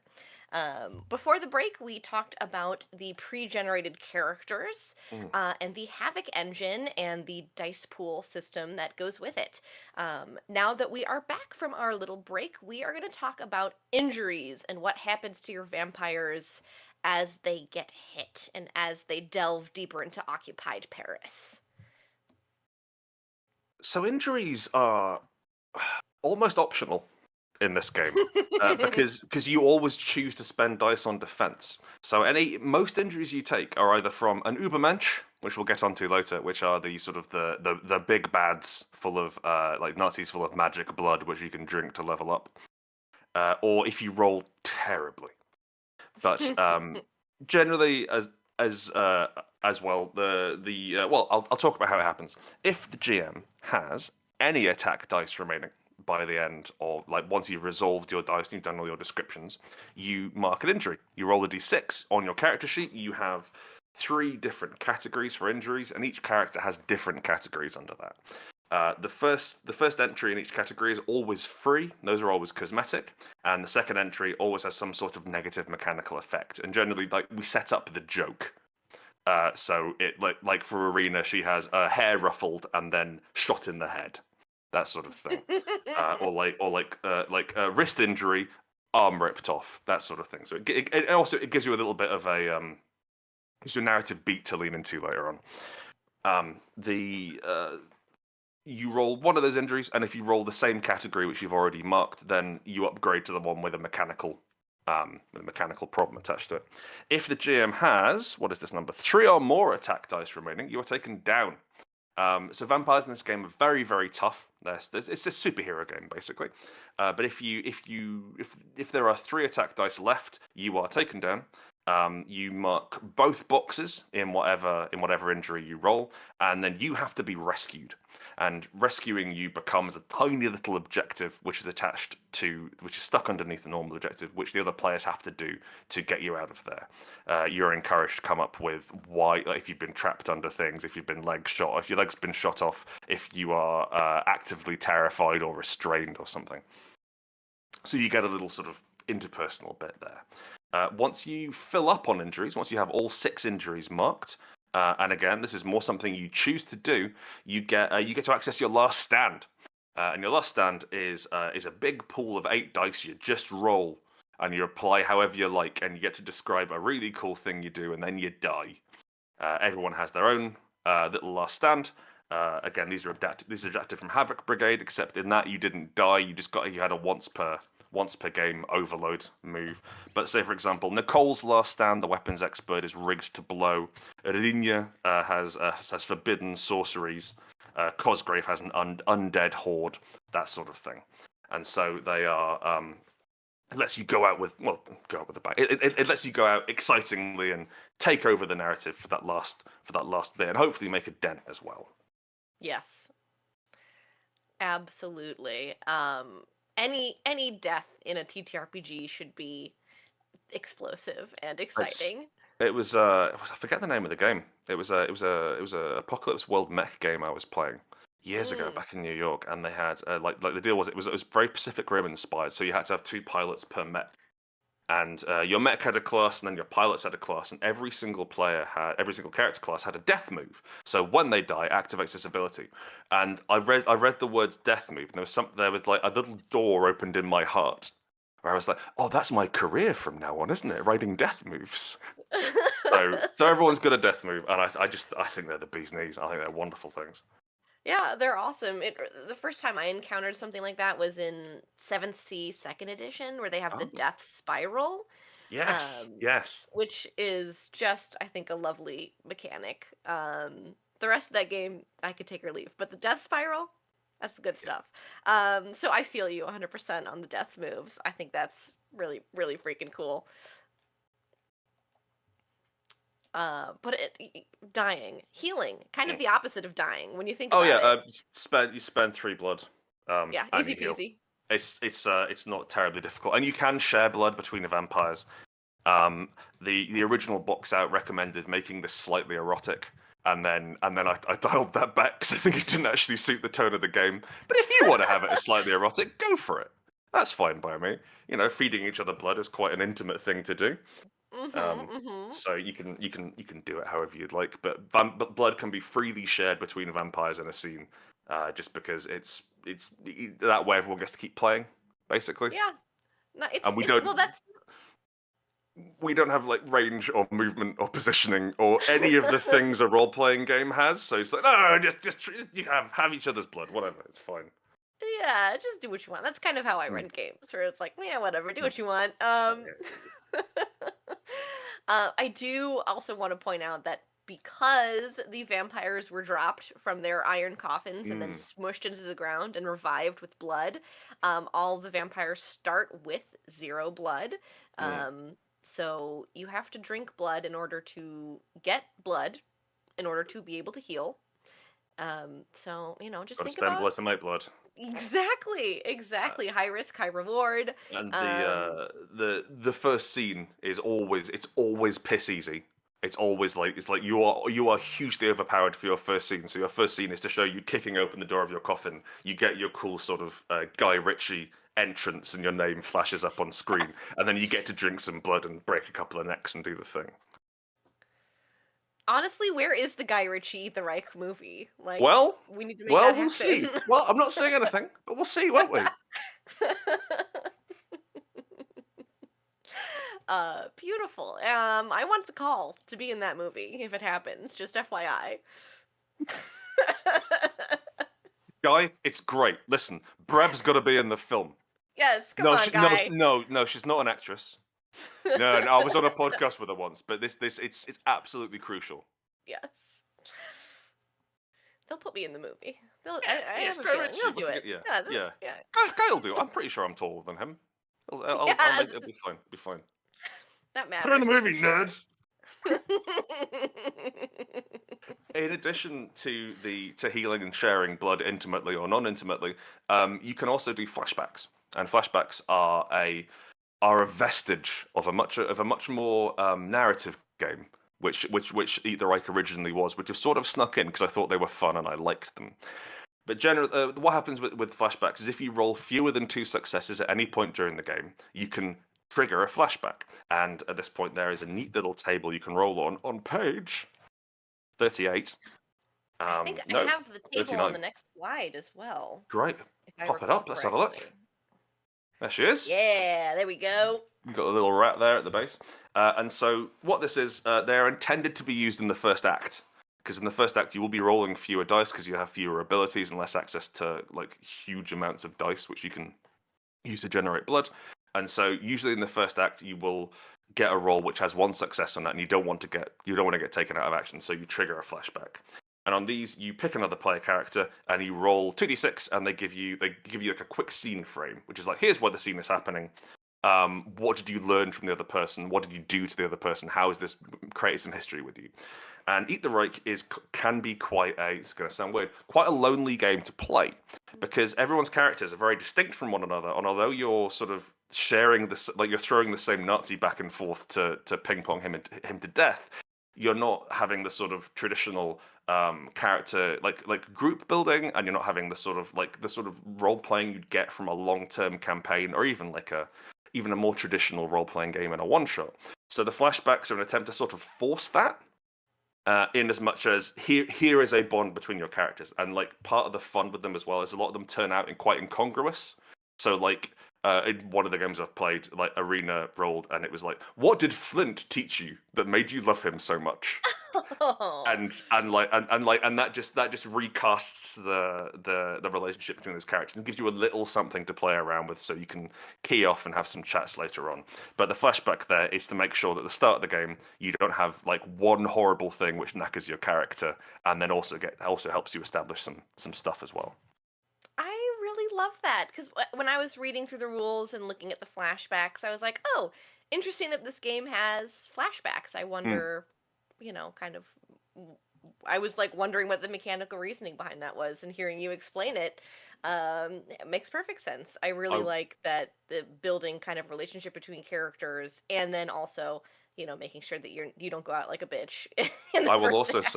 S1: Before the break, we talked about the pre-generated characters and the Havoc engine and the dice pool system that goes with it. Now that we are back from our little break, we are going to talk about injuries and what happens to your vampires as they get hit and as they delve deeper into occupied Paris.
S2: So injuries are almost optional in this game because you always choose to spend dice on defense. So most injuries you take are either from an Übermensch, which we'll get onto later, which are the sort of the big bads full of like Nazis full of magic blood, which you can drink to level up, or if you roll terribly. But generally, as well, I'll talk about how it happens. If the GM has any attack dice remaining by the end, or like once you've resolved your dice and you've done all your descriptions, you mark an injury. You roll a d6 on your character sheet. You have 3 different categories for injuries, and each character has different categories under that. The first entry in each category is always free. Those are always cosmetic, and the second entry always has some sort of negative mechanical effect. And generally, like we set up the joke. So it like for Arena, she has hair ruffled and then shot in the head, that sort of thing. or wrist injury, arm ripped off, that sort of thing. So it also gives you a little bit of a gives you a narrative beat to lean into later on. You roll one of those injuries, and if you roll the same category which you've already marked, then you upgrade to the one with a mechanical problem attached to it. If the GM has, what is this number, 3 or more attack dice remaining, you are taken down. So vampires in this game are very, very tough. It's a superhero game basically. But if there are 3 attack dice left, you are taken down. You mark both boxes in whatever injury you roll, and then you have to be rescued. And rescuing you becomes a tiny little objective, which is stuck underneath the normal objective, which the other players have to do to get you out of there. You're encouraged to come up with why, like if you've been trapped under things, if you've been leg shot, if your leg's been shot off, if you are actively terrified or restrained or something. So you get a little sort of interpersonal bit there. Once you fill up on injuries, once you have all 6 injuries marked, and again, this is more something you choose to do, you get to access your last stand. And your last stand is a big pool of 8 dice you just roll, and you apply however you like, and you get to describe a really cool thing you do, and then you die. Everyone has their own little last stand. Again, these are adapted from Havoc Brigade, except in that you didn't die, you had a once per game overload move. But say, for example, Nicole's last stand, the weapons expert, is rigged to blow. Erinia has forbidden sorceries. Cosgrave has an undead horde, that sort of thing. And so they are. It lets you go out with a bang. It lets you go out excitingly and take over the narrative for that last bit, and hopefully make a dent as well.
S1: Yes. Absolutely. Any death in a TTRPG should be explosive and exciting.
S2: It was I forget the name of the game. It was a Apocalypse World mech game I was playing years ago back in New York, and they had like the deal was it was very Pacific Rim inspired. So you had to have 2 pilots per mech, and your mech had a class, and then your pilots had a class, and every single character class had a death move. So when they die, activates this ability. And I read the words death move, and there was like a little door opened in my heart, where I was like, oh, that's my career from now on, isn't it? Writing death moves. so everyone's got a death move, and I think they're the bee's knees. I think they're wonderful things.
S1: Yeah, they're awesome. The first time I encountered something like that was in 7th C 2nd edition, where they have the death spiral.
S2: Yes.
S1: Which is just, I think, a lovely mechanic. The rest of that game, I could take or leave, but the death spiral, that's the good stuff. So I feel you 100% on the death moves. I think that's really, really freaking cool. But dying, healing, kind of the opposite of dying when you think about it.
S2: You spend 3 blood.
S1: Yeah, easy peasy.
S2: It's not terribly difficult, and you can share blood between the vampires. The original box out recommended making this slightly erotic, and then I dialed that back because I think it didn't actually suit the tone of the game. But if you want to have it as slightly erotic, go for it. That's fine by me. You know, feeding each other blood is quite an intimate thing to do. So you can do it however you'd like, but blood can be freely shared between vampires in a scene, just because it's that way everyone gets to keep playing, basically.
S1: Yeah. No,
S2: And we don't have like range or movement or positioning or any of the things a role-playing game has. So it's like, no, just you have each other's blood, whatever, it's fine.
S1: Yeah, just do what you want. That's kind of how I run games, where it's like, yeah, whatever, do what you want. I do also want to point out that because the vampires were dropped from their iron coffins and then smushed into the ground and revived with blood, all the vampires start with 0 blood. So you have to drink blood in order to get blood, in order to be able to heal. So, you know, just
S2: Gotta
S1: think
S2: spend
S1: about...
S2: blood to make blood.
S1: Exactly. High risk, high reward.
S2: And the first scene is always piss easy. It's like you are hugely overpowered for your first scene. So your first scene is to show you kicking open the door of your coffin. You get your cool sort of Guy Ritchie entrance, and your name flashes up on screen, and then you get to drink some blood and break a couple of necks and do the thing.
S1: Honestly, where is the Guy Ritchie Eat the Reich movie? Like,
S2: Well,
S1: we need to make that happen.
S2: we'll see. Well, I'm not saying anything, but we'll see, won't we?
S1: Beautiful. I want the call to be in that movie if it happens. Just FYI.
S2: Guy, it's great. Listen, Breb's got to be in the film.
S1: Yes, come on, Guy.
S2: No, she's not an actress. No, I was on a podcast with her once, but it's absolutely crucial.
S1: Yes. They'll put me in the movie. I
S2: Yes,
S1: have a
S2: Guy
S1: feeling
S2: Ritchie
S1: they'll do
S2: was-
S1: it.
S2: yeah.
S1: Yeah.
S2: Guy will do it. I'm pretty sure I'm taller than him. It'll be fine. Be fine.
S1: That matters.
S2: Put her in the movie, nerd. In addition to healing and sharing blood intimately or non-intimately, you can also do flashbacks, and flashbacks are a vestige of a much more narrative game, which Eat the Reich originally was, which have sort of snuck in because I thought they were fun and I liked them. But generally, what happens with flashbacks is if you roll fewer than 2 successes at any point during the game, you can trigger a flashback. And at this point, there is a neat little table you can roll on page 38.
S1: I think I have the table
S2: 39.
S1: on the next slide as well.
S2: Great. Pop it up. Let's have a look. There she is.
S1: Yeah, there we go.
S2: You've got a little rat there at the base. And so what this is, they're intended to be used in the first act. Because in the first act, you will be rolling fewer dice because you have fewer abilities and less access to like huge amounts of dice, which you can use to generate blood. And so usually in the first act, you will get a roll which has 1 success on that, and you don't want to get taken out of action, so you trigger a flashback. And on these, you pick another player character and you roll 2d6, and they give you like a quick scene frame, which is like, here's where the scene is happening. What did you learn from the other person? What did you do to the other person? How has this created some history with you? And Eat the Reich can be it's going to sound weird, quite a lonely game to play, because everyone's characters are very distinct from one another. And although you're sort of sharing this, like you're throwing the same Nazi back and forth to ping pong him to death, you're not having the sort of traditional character like group building, and you're not having the sort of role playing you'd get from a long-term campaign, or even a more traditional role playing game in a one shot. So the flashbacks are an attempt to sort of force that. In as much as here is a bond between your characters, and like part of the fun with them as well is a lot of them turn out in quite incongruous. So like in one of the games I've played, like Arena rolled, and it was like, what did Flint teach you that made you love him so much? And that just recasts the relationship between those characters and gives you a little something to play around with, so you can key off and have some chats later on. But the flashback there is to make sure that at the start of the game you don't have like one horrible thing which knackers your character, and then also helps you establish some stuff as well.
S1: I really love that, because when I was reading through the rules and looking at the flashbacks, I was like, oh, interesting that this game has flashbacks. I wonder, kind of, I was like wondering what the mechanical reasoning behind that was, and hearing you explain it, It makes perfect sense. I really
S2: I
S1: like that the building kind of relationship between characters, and then also, making sure that you don't go out like a bitch in the
S2: I will
S1: first
S2: also
S1: act.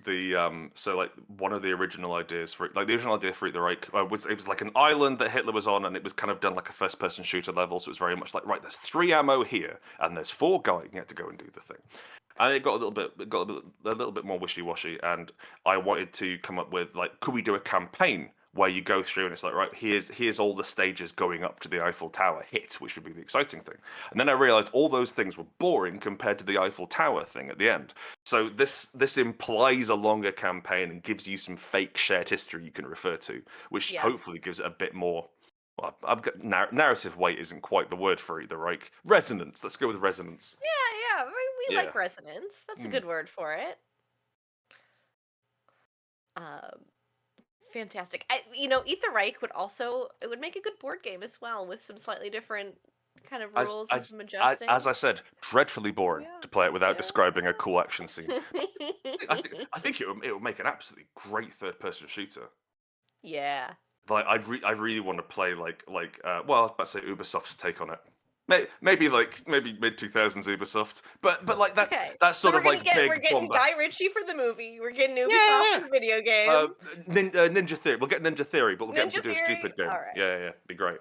S2: say so like one of the original ideas for the original idea for Eat the Reich was it was like an island that Hitler was on, and it was kind of done like a first person shooter level, so it was very much like, right, there's 3 ammo here and there's 4 guys, you have to go and do the thing. And it got a little bit more wishy washy, and I wanted to come up with like, could we do a campaign where you go through and it's like, right, here's all the stages going up to the Eiffel Tower hit, which would be the exciting thing. And then I realized all those things were boring compared to the Eiffel Tower thing at the end. So this implies a longer campaign and gives you some fake shared history you can refer to, which
S1: Yes.
S2: hopefully gives it a bit more. Well, I've got narrative weight isn't quite the word for either, right? Resonance. Let's go with resonance.
S1: Yeah, we
S2: Yeah.
S1: like resonance. That's a
S2: Mm.
S1: good word for it. Um, Fantastic. Eat the Reich it would make a good board game as well with some slightly different kind of
S2: As
S1: rules and
S2: as
S1: some
S2: as
S1: adjusting.
S2: I said, dreadfully boring
S1: Yeah.
S2: to play it without
S1: Yeah.
S2: describing a cool action scene. I think
S1: Yeah.
S2: I think it would make an absolutely great third person shooter.
S1: Yeah.
S2: Like I really want to play well, I was about to say Ubisoft's take on it. Maybe mid 2000s Ubisoft, but like
S1: Okay.
S2: that's
S1: So
S2: sort of like
S1: we're
S2: big
S1: getting Guy
S2: bombast.
S1: Ritchie for the movie. We're getting Ubisoft
S2: Yeah,
S1: for the video
S2: yeah.
S1: game.
S2: Ninja Theory. We'll get Ninja Theory, but we'll get them to
S1: Ninja
S2: do a
S1: Theory.
S2: stupid game.
S1: All right.
S2: Yeah, be great.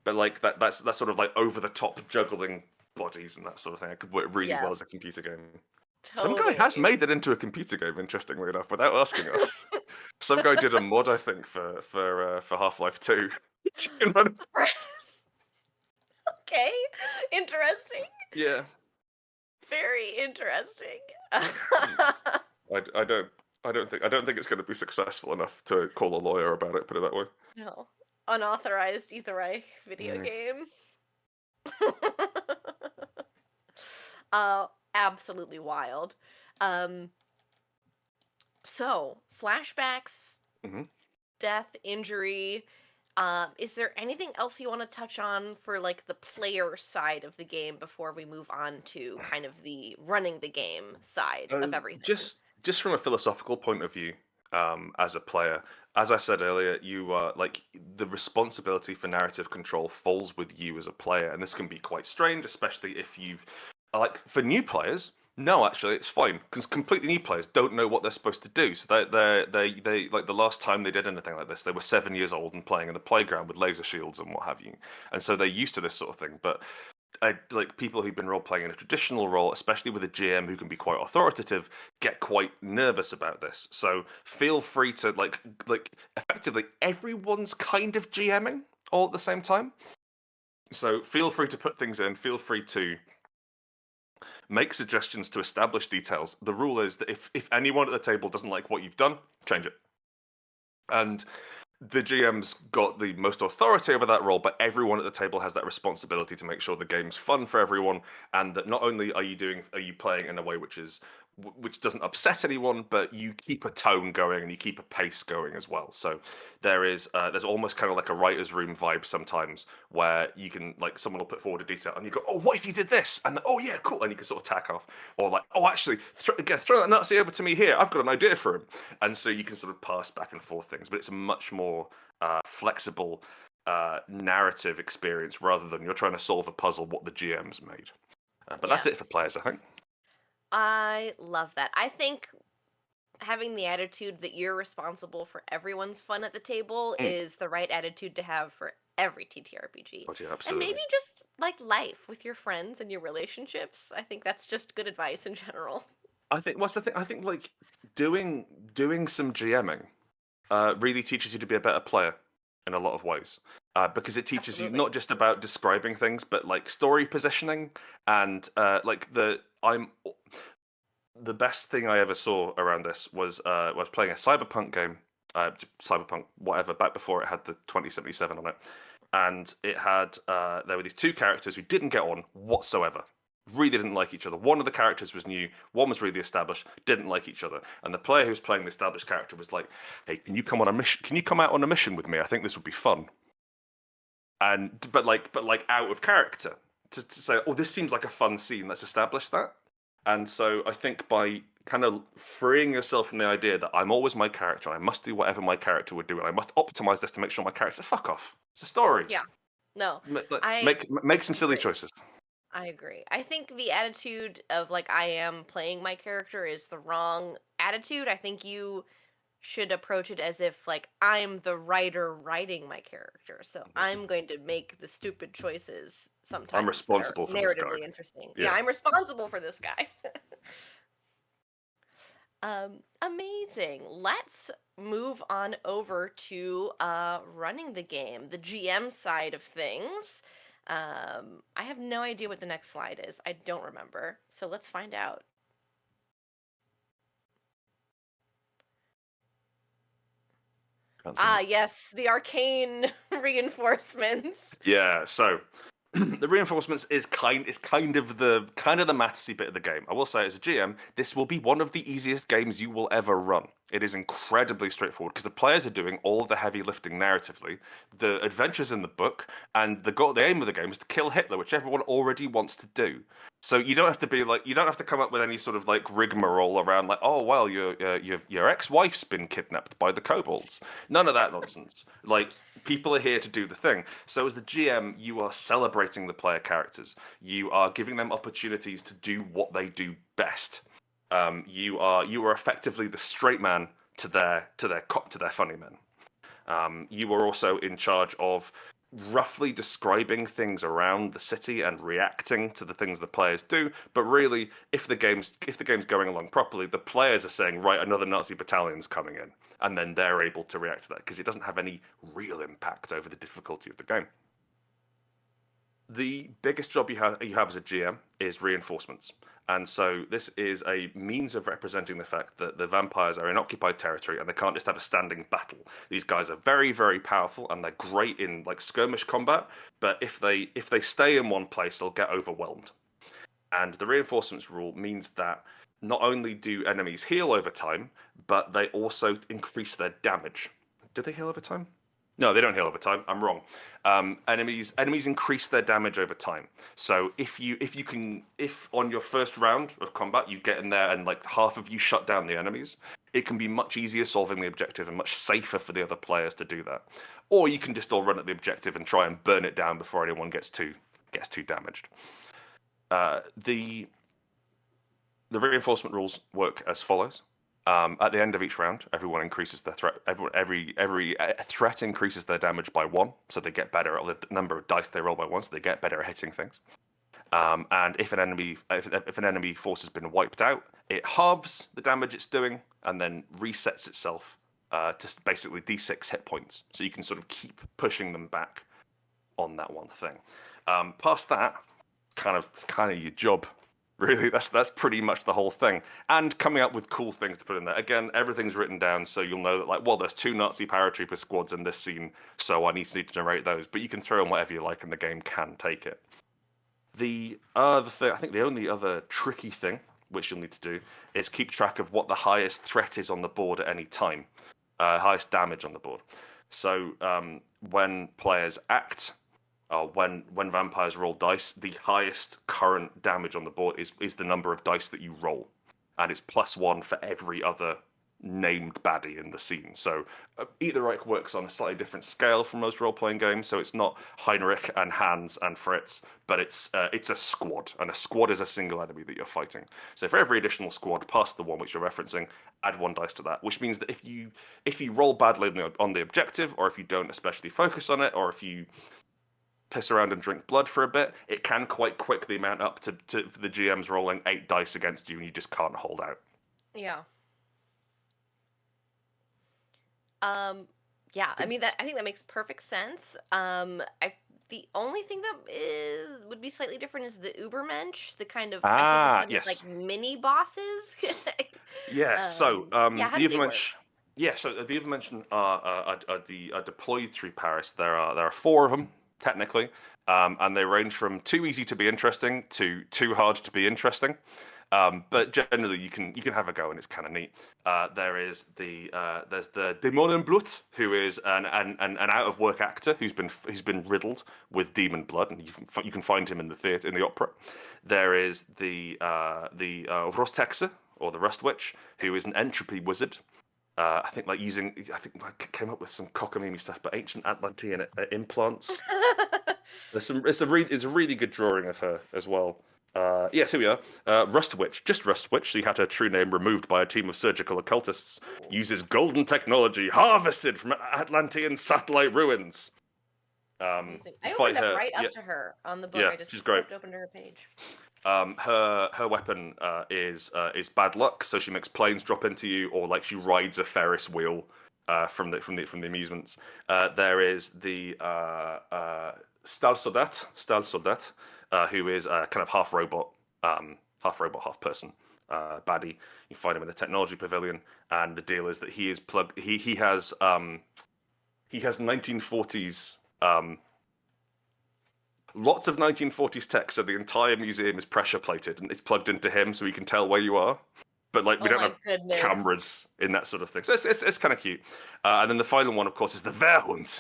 S2: But like that's sort of like over the top juggling bodies and that sort of thing. It could work really well
S1: Yes.
S2: as a computer game. Some guy has
S1: Totally.
S2: made it into a computer game, interestingly enough, without asking us. Some guy did a mod, I think, for Half-Life 2.
S1: Okay. Interesting.
S2: Yeah.
S1: Very interesting.
S2: I don't think it's going to be successful enough to call a lawyer about it. Put it that way.
S1: No. Unauthorized Eat the Reich video
S2: Mm.
S1: game. Absolutely wild. Um, so, flashbacks,
S2: Mhm.
S1: death, injury. Is there anything else you want to touch on for like the player side of the game before we move on to kind of the running the game side of everything?
S2: Just from a philosophical point of view, as a player, as I said earlier, you like the responsibility for narrative control falls with you as a player, and this can be quite strange, especially if you've like for new players. No, actually, it's fine because completely new players don't know what they're supposed to do. So they like the last time they did anything like this, they were 7 years old and playing in the playground with laser shields and what have you, and so they're used to this sort of thing. But like people who've been role playing in a traditional role, especially with a GM who can be quite authoritative, get quite nervous about this. So feel free to like effectively everyone's kind of GMing all at the same time. So feel free to put things in. Feel free to make suggestions to establish details. The rule is that if anyone at the table doesn't like what you've done, change it. And the GM's got the most authority over that role, but everyone at the table has that responsibility to make sure the game's fun for everyone, and that not only are you playing in a way which doesn't upset anyone, but you keep a tone going and you keep a pace going as well. So there's almost kind of like a writer's room vibe sometimes where you can like someone will put forward a detail and you go, oh, what if you did this? And oh yeah, cool, and you can sort of tack off, or like, oh actually, throw that Nazi over to me here. I've got an idea for him, and so you can sort of pass back and forth things. But it's a much more flexible narrative experience rather than you're trying to solve a puzzle what the GM's made. But that's it for
S1: Yes.
S2: players, I think.
S1: I love that. I think having the attitude that you're responsible for everyone's fun at the table
S2: Mm.
S1: is the right attitude to have for every TTRPG.
S2: But yeah,
S1: And
S2: absolutely.
S1: maybe just like life with your friends and your relationships. I think that's just good advice in general.
S2: I think what's the thing? I think like doing some GMing really teaches you to be a better player in a lot of ways. Because it teaches you
S1: Absolutely.
S2: not just about describing things, but like story positioning and the best thing I ever saw around this was playing a cyberpunk game, cyberpunk whatever, back before it had the 2077 on it, and it had there were these 2 characters who didn't get on whatsoever. Really didn't like each other. One of the characters was new, one was really established, didn't like each other. And the player who was playing the established character was like, "Hey, can you come on a mission? Can you come out on a mission with me? I think this would be fun." And but like out of character to say, "Oh, this seems like a fun scene. Let's establish that." And so I think by kind of freeing yourself from the idea that I'm always my character and I must do whatever my character would do and I must optimize this to make sure my character fuck off. It's a story.
S1: Yeah. No.
S2: Make some silly
S1: Agree.
S2: choices.
S1: I agree. I think the attitude of like I am playing my character is the wrong attitude. I think you should approach it as if like I'm the writer writing my character. So I'm going to make the stupid choices sometimes
S2: I'm responsible
S1: that are
S2: for this guy.
S1: narratively interesting.
S2: Yeah.
S1: I'm responsible for this guy. Amazing. Let's move on over to running the game, the GM side of things. I have no idea what the next slide is. I don't remember. So let's find out. Yes, the arcane reinforcements.
S2: Yeah, so the reinforcements is kind of the mathsy bit of the game. I will say, as a GM, this will be one of the easiest games you will ever run. It is incredibly straightforward because the players are doing all of the heavy lifting narratively. The adventures in the book and the aim of the game is to kill Hitler, which everyone already wants to do. So you don't have to come up with any sort of like rigmarole around like, oh well, your ex-wife's been kidnapped by the kobolds. None of that nonsense. Like, people are here to do the thing. So as the GM, you are celebrating the player characters. You are giving them opportunities to do what they do best. You are effectively the straight man to their funny men. You are also in charge of roughly describing things around the city and reacting to the things the players do. But really, if the game's going along properly, the players are saying, right, another Nazi battalion's coming in, and then they're able to react to that because it doesn't have any real impact over the difficulty of the game. The biggest job you have as a GM is reinforcements. And so this is a means of representing the fact that the vampires are in occupied territory and they can't just have a standing battle. These guys are very, very powerful and they're great in like skirmish combat, but if they stay in one place, they'll get overwhelmed. And the reinforcements rule means that not only do enemies heal over time, but they also increase their damage. Do they heal over time? No, they don't heal over time. I'm wrong. Enemies increase their damage over time. So if on your first round of combat you get in there and like half of you shut down the enemies, it can be much easier solving the objective and much safer for the other players to do that. Or you can just all run at the objective and try and burn it down before anyone gets too damaged. The reinforcement rules work as follows. At the end of each round, everyone increases their threat. Every threat increases their damage by 1, so they get better at the number of dice they roll by 1, so they get better at hitting things. And if an enemy force has been wiped out, it halves the damage it's doing and then resets itself to basically D6 hit points. So you can sort of keep pushing them back on that one thing. Past that, it's kind of your job. Really, that's pretty much the whole thing. And coming up with cool things to put in there. Again, everything's written down, so you'll know that, like, well, there's 2 Nazi paratrooper squads in this scene, so I need to generate those. But you can throw in whatever you like, and the game can take it. The other thing, I think the only other tricky thing, which you'll need to do, is keep track of what the highest threat is on the board at any time. Highest damage on the board. So when players act, when vampires roll dice, the highest current damage on the board is the number of dice that you roll, and it's +1 for every other named baddie in the scene. So Eat the Reich works on a slightly different scale from most role-playing games, so it's not Heinrich and Hans and Fritz, but it's a squad, and a squad is a single enemy that you're fighting. So for every additional squad past the one which you're referencing, add 1 dice to that, which means that if you roll badly on the objective, or if you don't especially focus on it, or if you piss around and drink blood for a bit, it can quite quickly mount up to the GM's rolling 8 dice against you, and you just can't hold out.
S1: Yeah. Yeah. I mean, I think that makes perfect sense. The only thing that would be slightly different is the Ubermensch, the kind of I think
S2: yes,
S1: like mini bosses.
S2: Yeah. So
S1: how
S2: the
S1: do they work?
S2: Ubermensch. Yeah. So the Ubermensch are deployed through Paris. There are 4 of them technically, and they range from too easy to be interesting to too hard to be interesting. But generally, you can have a go, and it's kind of neat. There's the Dämonenblut, who is an out of work actor who's been riddled with demon blood, and you can find him in the theatre, in the opera. There is the Rosthexe, or the Rust Witch, who is an entropy wizard. I think came up with some cockamamie stuff, but ancient Atlantean implants. It's a really good drawing of her as well. Yes, here we are. Rust Witch, just Rust Witch. She had her true name removed by a team of surgical occultists. Uses golden technology harvested from Atlantean satellite ruins.
S1: Amazing. I opened up right up to her on the book.
S2: Yeah,
S1: I just
S2: she's great.
S1: opened her page.
S2: Her weapon is bad luck, so she makes planes drop into you, or like she rides a Ferris wheel from the amusements. There is the Stahlsoldat, who is kind of half robot, half person baddie. You find him in the technology pavilion, and the deal is that he is plugged. He has 1940s. Lots of 1940s tech, so the entire museum is pressure plated and it's plugged into him, so he can tell where you are. But like we don't have cameras in that sort of thing, so it's kind of cute. And then the final one, of course, is the Wehrhund,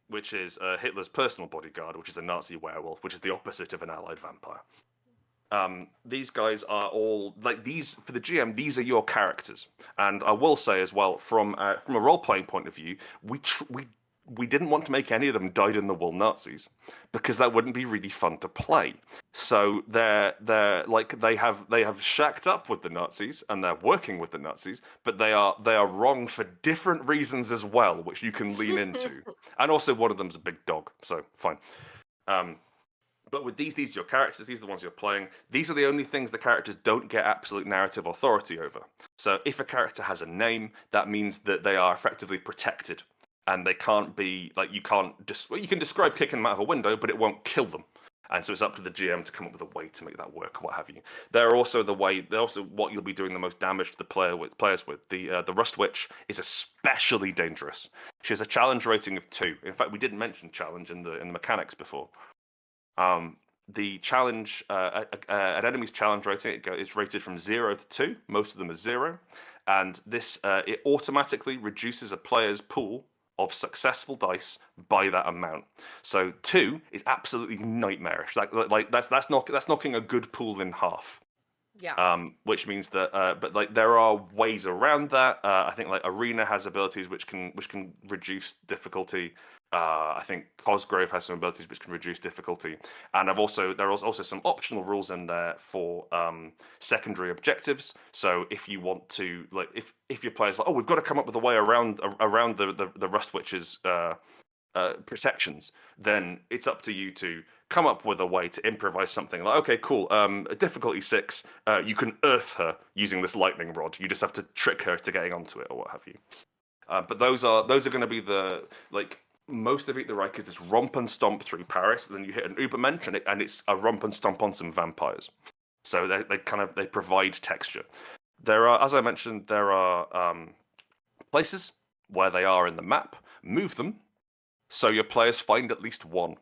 S2: which is Hitler's personal bodyguard, which is a Nazi werewolf, which is the opposite of an Allied vampire. These guys are all like these for the GM. These are your characters, and I will say as well, from a role playing point of view, we didn't want to make any of them dyed-in-the-wool Nazis because that wouldn't be really fun to play. So they're like they have shacked up with the Nazis and they're working with the Nazis, but they are wrong for different reasons as well, which you can lean into. And also one of them's a big dog, so fine. But with these are your characters, these are the ones you're playing. These are the only things the characters don't get absolute narrative authority over. So if a character has a name, that means that they are effectively protected. And they can't be like you can describe kicking them out of a window, but it won't kill them. And so it's up to the GM to come up with a way to make that work, or what have you. They're also what you'll be doing the most damage to the players with. The Rust Witch is especially dangerous. She has a challenge rating of 2. In fact, we didn't mention challenge in the mechanics before. The challenge, an enemy's challenge rating is rated from 0 to 2. Most of them are 0, and this it automatically reduces a player's pool of successful dice by that amount. So 2 is absolutely nightmarish. Like that's knocking a good pool in half.
S1: Yeah.
S2: Which means that, but like there are ways around that. I think like Arena has abilities which can reduce difficulty. I think Cosgrove has some abilities which can reduce difficulty, and there are also some optional rules in there for secondary objectives. So if you want to, like, if your player's like, oh, we've got to come up with a way around the Rust Witch's protections, then it's up to you to come up with a way to improvise something. Like, okay, cool, difficulty 6, you can earth her using this lightning rod. You just have to trick her to getting onto it or what have you. But those are going to be the like. Most of Eat the Reich is this romp and stomp through Paris, and then you hit an Übermensch, and it's a romp and stomp on some vampires. So they provide texture. There are, as I mentioned, places where they are in the map. Move them so your players find at least one,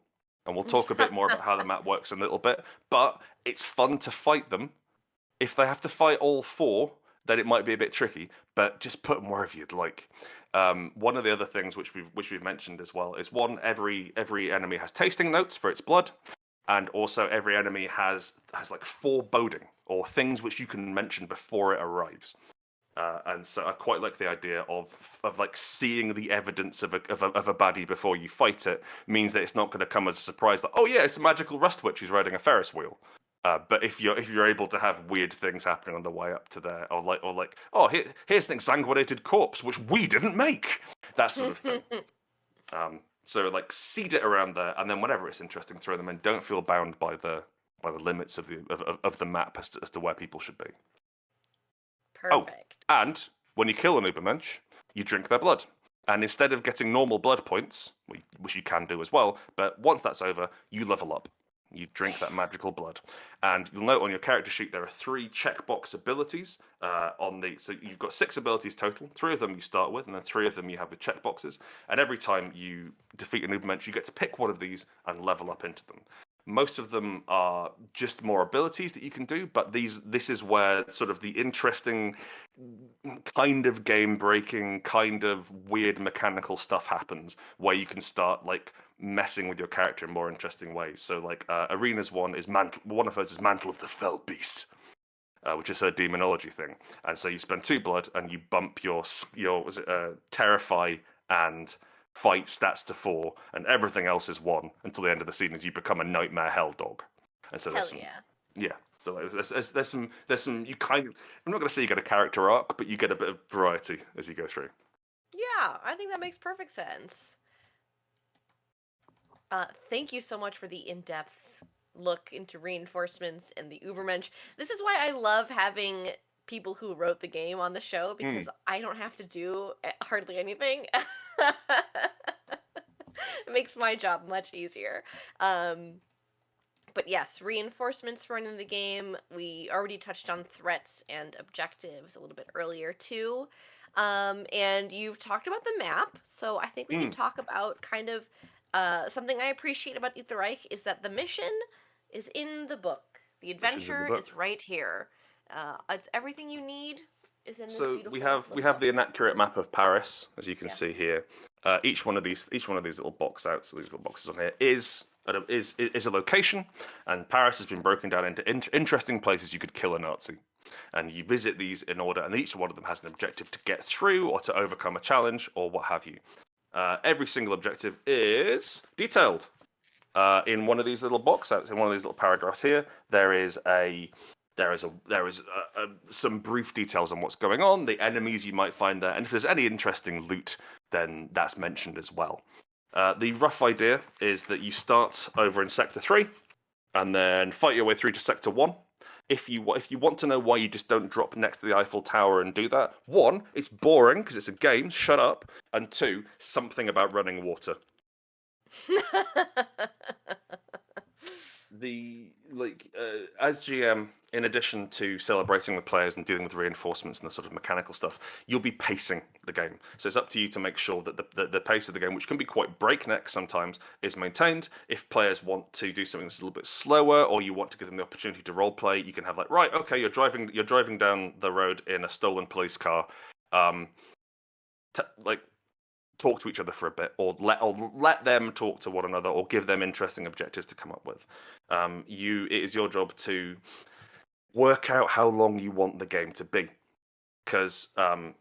S2: and we'll talk a bit more about how the map works in a little bit. But it's fun to fight them. If they have to fight all 4, then it might be a bit tricky. But just put them wherever you'd like. One of the other things which we've mentioned as well is every enemy has tasting notes for its blood, and also every enemy has like foreboding or things which you can mention before it arrives. And so I quite like the idea of like seeing the evidence of a baddie before you fight it. Means that it's not going to come as a surprise that, oh yeah, it's a magical Rust Witch who's riding a Ferris wheel. But if you're able to have weird things happening on the way up to there, or like oh here's an exsanguinated corpse which we didn't make, that sort of thing. So like seed it around there, and then whenever it's interesting, throw them in. Don't feel bound by the limits of the map as to where people should be.
S1: Perfect.
S2: Oh, and when you kill an Übermensch, you drink their blood. And instead of getting normal blood points, which you can do as well, but once that's over, you level up. You drink that magical blood. And you'll note on your character sheet there are 3 checkbox abilities so you've got 6 abilities total. 3 of them you start with, and then 3 of them you have with checkboxes. And every time you defeat an Übermensch, you get to pick one of these and level up into them. Most of them are just more abilities that you can do, but this is where sort of the interesting, kind of game-breaking, kind of weird mechanical stuff happens, where you can start like messing with your character in more interesting ways. So like Arena's one of hers is Mantle of the Fell Beast, which is her demonology thing. And so you spend 2 blood and you bump your terrify and fight stats to 4, and everything else is 1 until the end of the scene as you become a nightmare hell dog. And so there's some, yeah. So there's some you kind of, I'm not going to say you get a character arc, but you get a bit of variety as you go through.
S1: Yeah, I think that makes perfect sense. Thank you so much for the in-depth look into reinforcements and the Ubermensch. This is why I love having people who wrote the game on the show, because I don't have to do hardly anything. It makes my job much easier. But yes, reinforcements for running the game. We already touched on threats and objectives a little bit earlier too. And you've talked about the map, so I think we can talk about kind of something I appreciate about Eat the Reich is that the mission is in the book. The adventure is right here. It's everything you need is in this beautiful.
S2: So we have the inaccurate map of Paris, as you can see here. Each one of these little boxes on here is a location, and Paris has been broken down into interesting places you could kill a Nazi. And you visit these in order, and each one of them has an objective to get through or to overcome a challenge or what have you. Every single objective is detailed in one of these little box outs. In one of these little paragraphs here, there is some brief details on what's going on, the enemies you might find there, and if there's any interesting loot, then that's mentioned as well. The rough idea is that you start over in Sector 3, and then fight your way through to Sector 1. If you want to know why you just don't drop next to the Eiffel Tower and do that, 1, it's boring because it's a game, shut up, and 2, something about running water. As GM, in addition to celebrating with players and dealing with reinforcements and the sort of mechanical stuff, you'll be pacing the game. So it's up to you to make sure that the pace of the game, which can be quite breakneck sometimes, is maintained. If players want to do something that's a little bit slower, or you want to give them the opportunity to role play, you can have right, okay, you're driving down the road in a stolen police car. Talk to each other for a bit, or let them talk to one another, or give them interesting objectives to come up with. It is your job to work out how long you want the game to be, because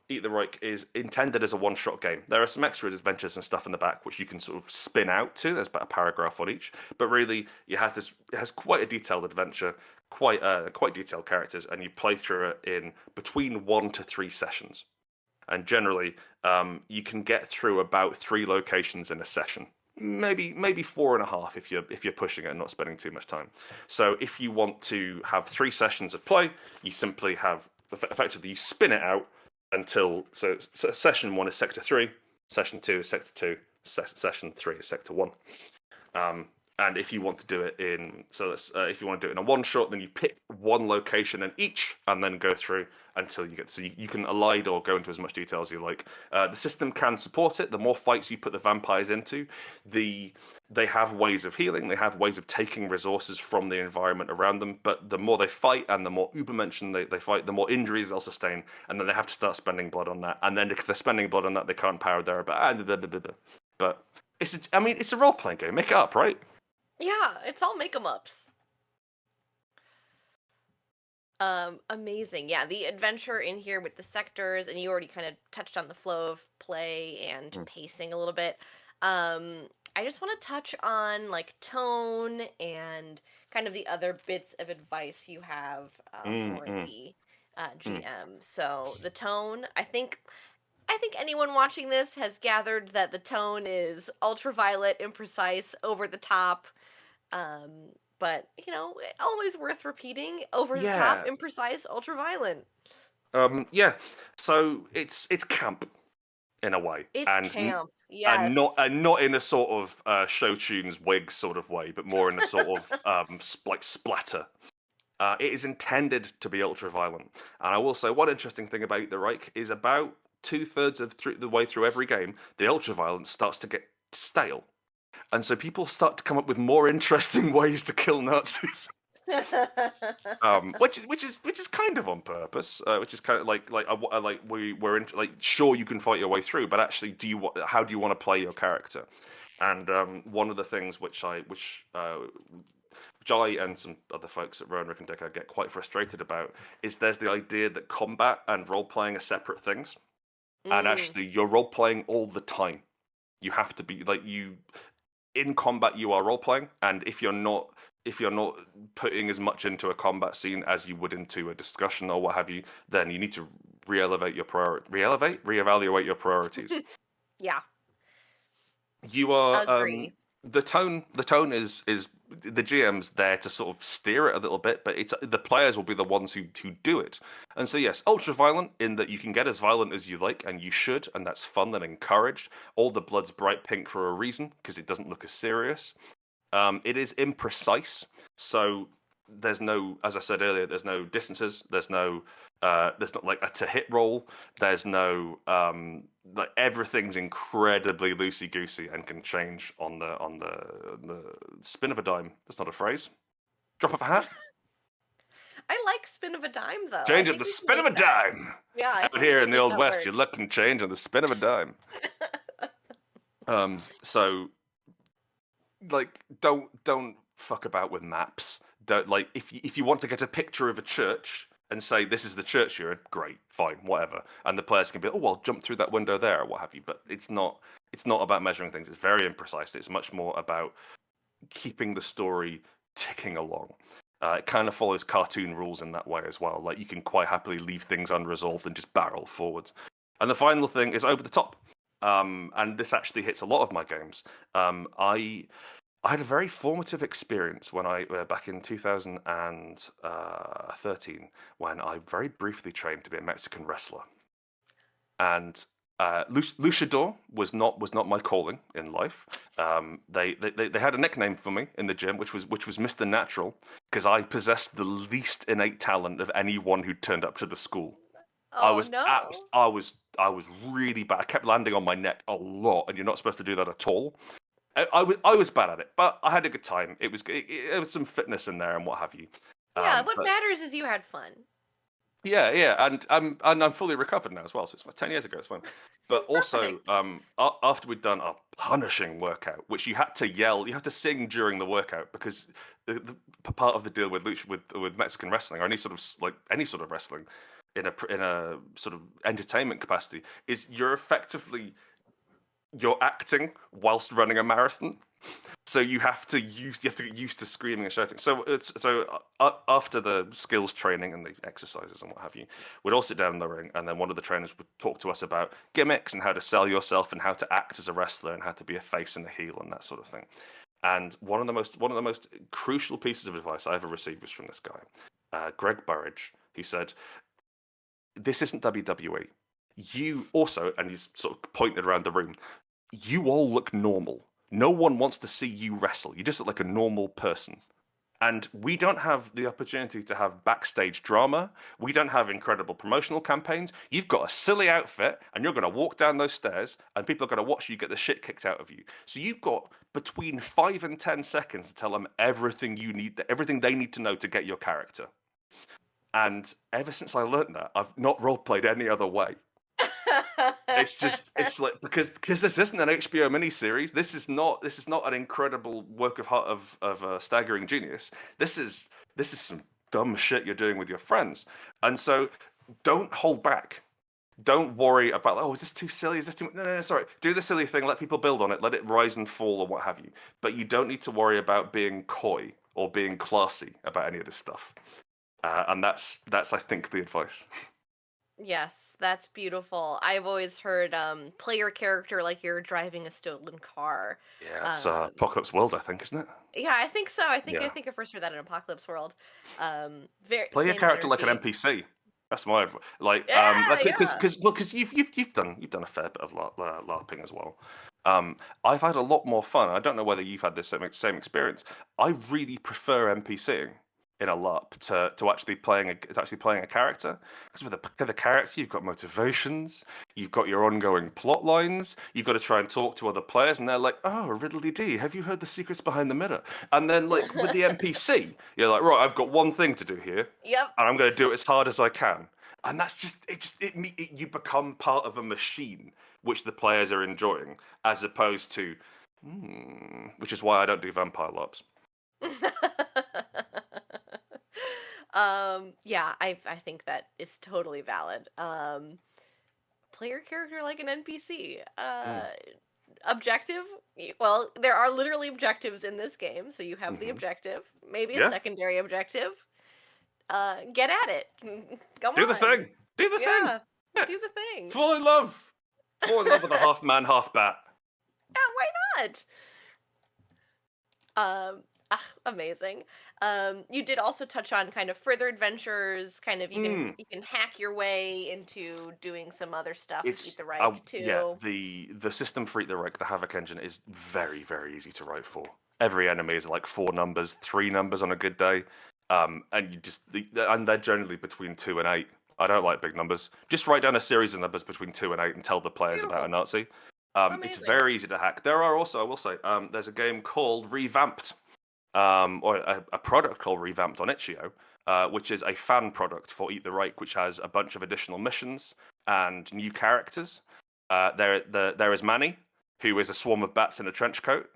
S2: Eat the Reich is intended as a one-shot game. There are some extra adventures and stuff in the back which you can sort of spin out to. There's about a paragraph on each, but really it has quite a detailed adventure, quite detailed characters, and you play through it in between 1 to 3 sessions. And generally, you can get through about 3 locations in a session, maybe 4.5 if you're pushing it and not spending too much time. So if you want to have 3 sessions of play, you simply have effectively you spin it out until session 1 is Sector 3, session 2 is Sector 2, session 3 is Sector 1. And if you want to do it if you want to do it in a one shot, then you pick 1 location in each, and then go through until you get. So you can elide or go into as much detail as you like. The system can support it. The more fights you put the vampires into, they have ways of healing. They have ways of taking resources from the environment around them. But the more they fight, and the more Ubermenschen they fight, the more injuries they'll sustain, and then they have to start spending blood on that. And then if they're spending blood on that, they can't power their. But it's a role playing game. Make it up, right?
S1: Yeah, it's all make 'em ups. Amazing. Yeah, the adventure in here with the sectors, and you already kind of touched on the flow of play and pacing a little bit. I just want to touch on tone and kind of the other bits of advice you have for the GM. So the tone, I think anyone watching this has gathered that the tone is ultraviolet, imprecise, over the top. But always worth repeating. Over the top, imprecise, ultraviolet.
S2: Yeah. So it's camp in a way.
S1: It's camp. Yes.
S2: And not in a sort of show tunes wig sort of way, but more in a sort of splatter. It is intended to be ultra-violent. And I will say one interesting thing about the Reich is about 2/3 of the way through every game, the ultra-violence starts to get stale. And so people start to come up with more interesting ways to kill Nazis. Which is kind of on purpose. Which is kind of sure you can fight your way through, but actually, how do you want to play your character? And one of the things which which I and some other folks at Rowan, Rook and Decard get quite frustrated about, is there's the idea that combat and role-playing are separate things. And actually, you're role-playing all the time. You have to be, like, in combat, you are role-playing, and if you're not putting as much into a combat scene as you would into a discussion or what have you, then you need to reevaluate your priorities.
S1: Yeah.
S2: You are
S1: Agree.
S2: the tone is the GM's there to sort of steer it a little bit, but it's the players will be the ones who do it. And so yes, ultra violent in that you can get as violent as you like, and you should, and that's fun and encouraged. All the blood's bright pink for a reason because it doesn't look as serious. It is imprecise, so there's no, as I said earlier, there's no distances, there's not like a to hit roll, there's no like everything's incredibly loosey goosey and can change on the spin of a dime. That's not a phrase. Drop of a hat.
S1: I like spin of a dime though.
S2: Change at the spin of a dime.
S1: Yeah.
S2: Out here in the Old West, you look and change on the spin of a dime. So like don't fuck about with maps. Don't, like, if you want to get a picture of a church and say this is the church you're in, great, fine, whatever, and the players can be, oh, well, jump through that window there or what have you. But it's not about measuring things. It's very imprecise. It's much more about keeping the story ticking along. It kind of follows cartoon rules in that way as well. Like, you can quite happily leave things unresolved and just barrel forwards. And the final thing is over the top. And this actually hits a lot of my games. I had a very formative experience when back in 2013, when I very briefly trained to be a Mexican wrestler. And luchador was not my calling in life. They had a nickname for me in the gym, which was Mr. Natural, because I possessed the least innate talent of anyone who turned up to the school.
S1: Oh,
S2: I was really bad. I kept landing on my neck a lot, and you're not supposed to do that at all. I was bad at it, but I had a good time. It was some fitness in there and what have you.
S1: Yeah, what matters is you had fun.
S2: Yeah, and I'm fully recovered now as well. So it's 10 years ago. It's fine. But also, after we'd done a punishing workout, which you had to yell, you have to sing during the workout, because the part of the deal with Mexican wrestling, or any sort of wrestling in a sort of entertainment capacity, is you're acting whilst running a marathon, so you have to get used to screaming and shouting. So after the skills training and the exercises and what have you, we'd all sit down in the ring, and then one of the trainers would talk to us about gimmicks and how to sell yourself and how to act as a wrestler and how to be a face and a heel and that sort of thing. And one of the most crucial pieces of advice I ever received was from this guy, Greg Burridge, who said, "This isn't WWE. You also," and he's sort of pointed around the room, "you all look normal. No one wants to see you wrestle. You just look like a normal person. And we don't have the opportunity to have backstage drama. We don't have incredible promotional campaigns. You've got a silly outfit, and you're going to walk down those stairs, and people are going to watch you get the shit kicked out of you. So you've got between 5 and 10 seconds to tell them everything they need to know to get your character." And ever since I learned that, I've not roleplayed any other way. It's like, because this isn't an HBO miniseries. This is not an incredible work of staggering genius. This is some dumb shit you're doing with your friends. And so don't hold back. Don't worry about, oh, is this too silly? Is this too... No, sorry. Do the silly thing. Let people build on it. Let it rise and fall or what have you. But you don't need to worry about being coy or being classy about any of this stuff. And that's I think the advice.
S1: Yes, that's beautiful. I've always heard play your character like you're driving a stolen car.
S2: Yeah, it's Apocalypse World, I think, isn't it?
S1: Yeah, I think so. I think I first heard that in Apocalypse World.
S2: Play your character like an NPC. That's my like, because you've done a fair bit of LARPing as well. I've had a lot more fun. I don't know whether you've had this same experience. I really prefer NPCing in a LARP to actually playing a character, because with the character you've got motivations, you've got your ongoing plot lines, you've got to try and talk to other players, and they're like, oh, riddle-dee-dee, have you heard the secrets behind the mirror? And then, like, with the NPC, you're like, right, I've got one thing to do here,
S1: yep,
S2: and I'm going to do it as hard as I can. And that's you become part of a machine which the players are enjoying, as opposed to which is why I don't do vampire LARPs.
S1: Yeah, I think that is totally valid. Play your character like an NPC.
S2: Mm.
S1: Objective? Well, there are literally objectives in this game, so you have the
S2: Hmm.
S1: objective, maybe a
S2: Yeah,
S1: secondary objective. Get at it. Come
S2: do the
S1: on.
S2: thing. Do the thing.
S1: Yeah,
S2: Yeah.
S1: do the thing.
S2: Fall in love. Fall in love with a half man, half bat.
S1: Yeah, why not? Amazing. You did also touch on kind of further adventures, kind of you can hack your way into doing some other stuff with Eat
S2: It's
S1: the Reich
S2: yeah,
S1: too.
S2: the system for Eat the Reich, the Havoc engine, is very, very easy to write for. Every enemy is like 4 numbers, 3 numbers on a good day. And you just and they're generally between 2 and 8. I don't like big numbers. Just write down a series of numbers between 2 and 8 and tell the players about a
S1: Beautiful.
S2: Nazi. It's
S1: Amazing.
S2: very easy to hack. There are also, I will say, there's a game called Revamped, or a product called Revamped on Itch.io, which is a fan product for Eat the Reich, which has a bunch of additional missions and new characters. There is Manny, who is a swarm of bats in a trench coat,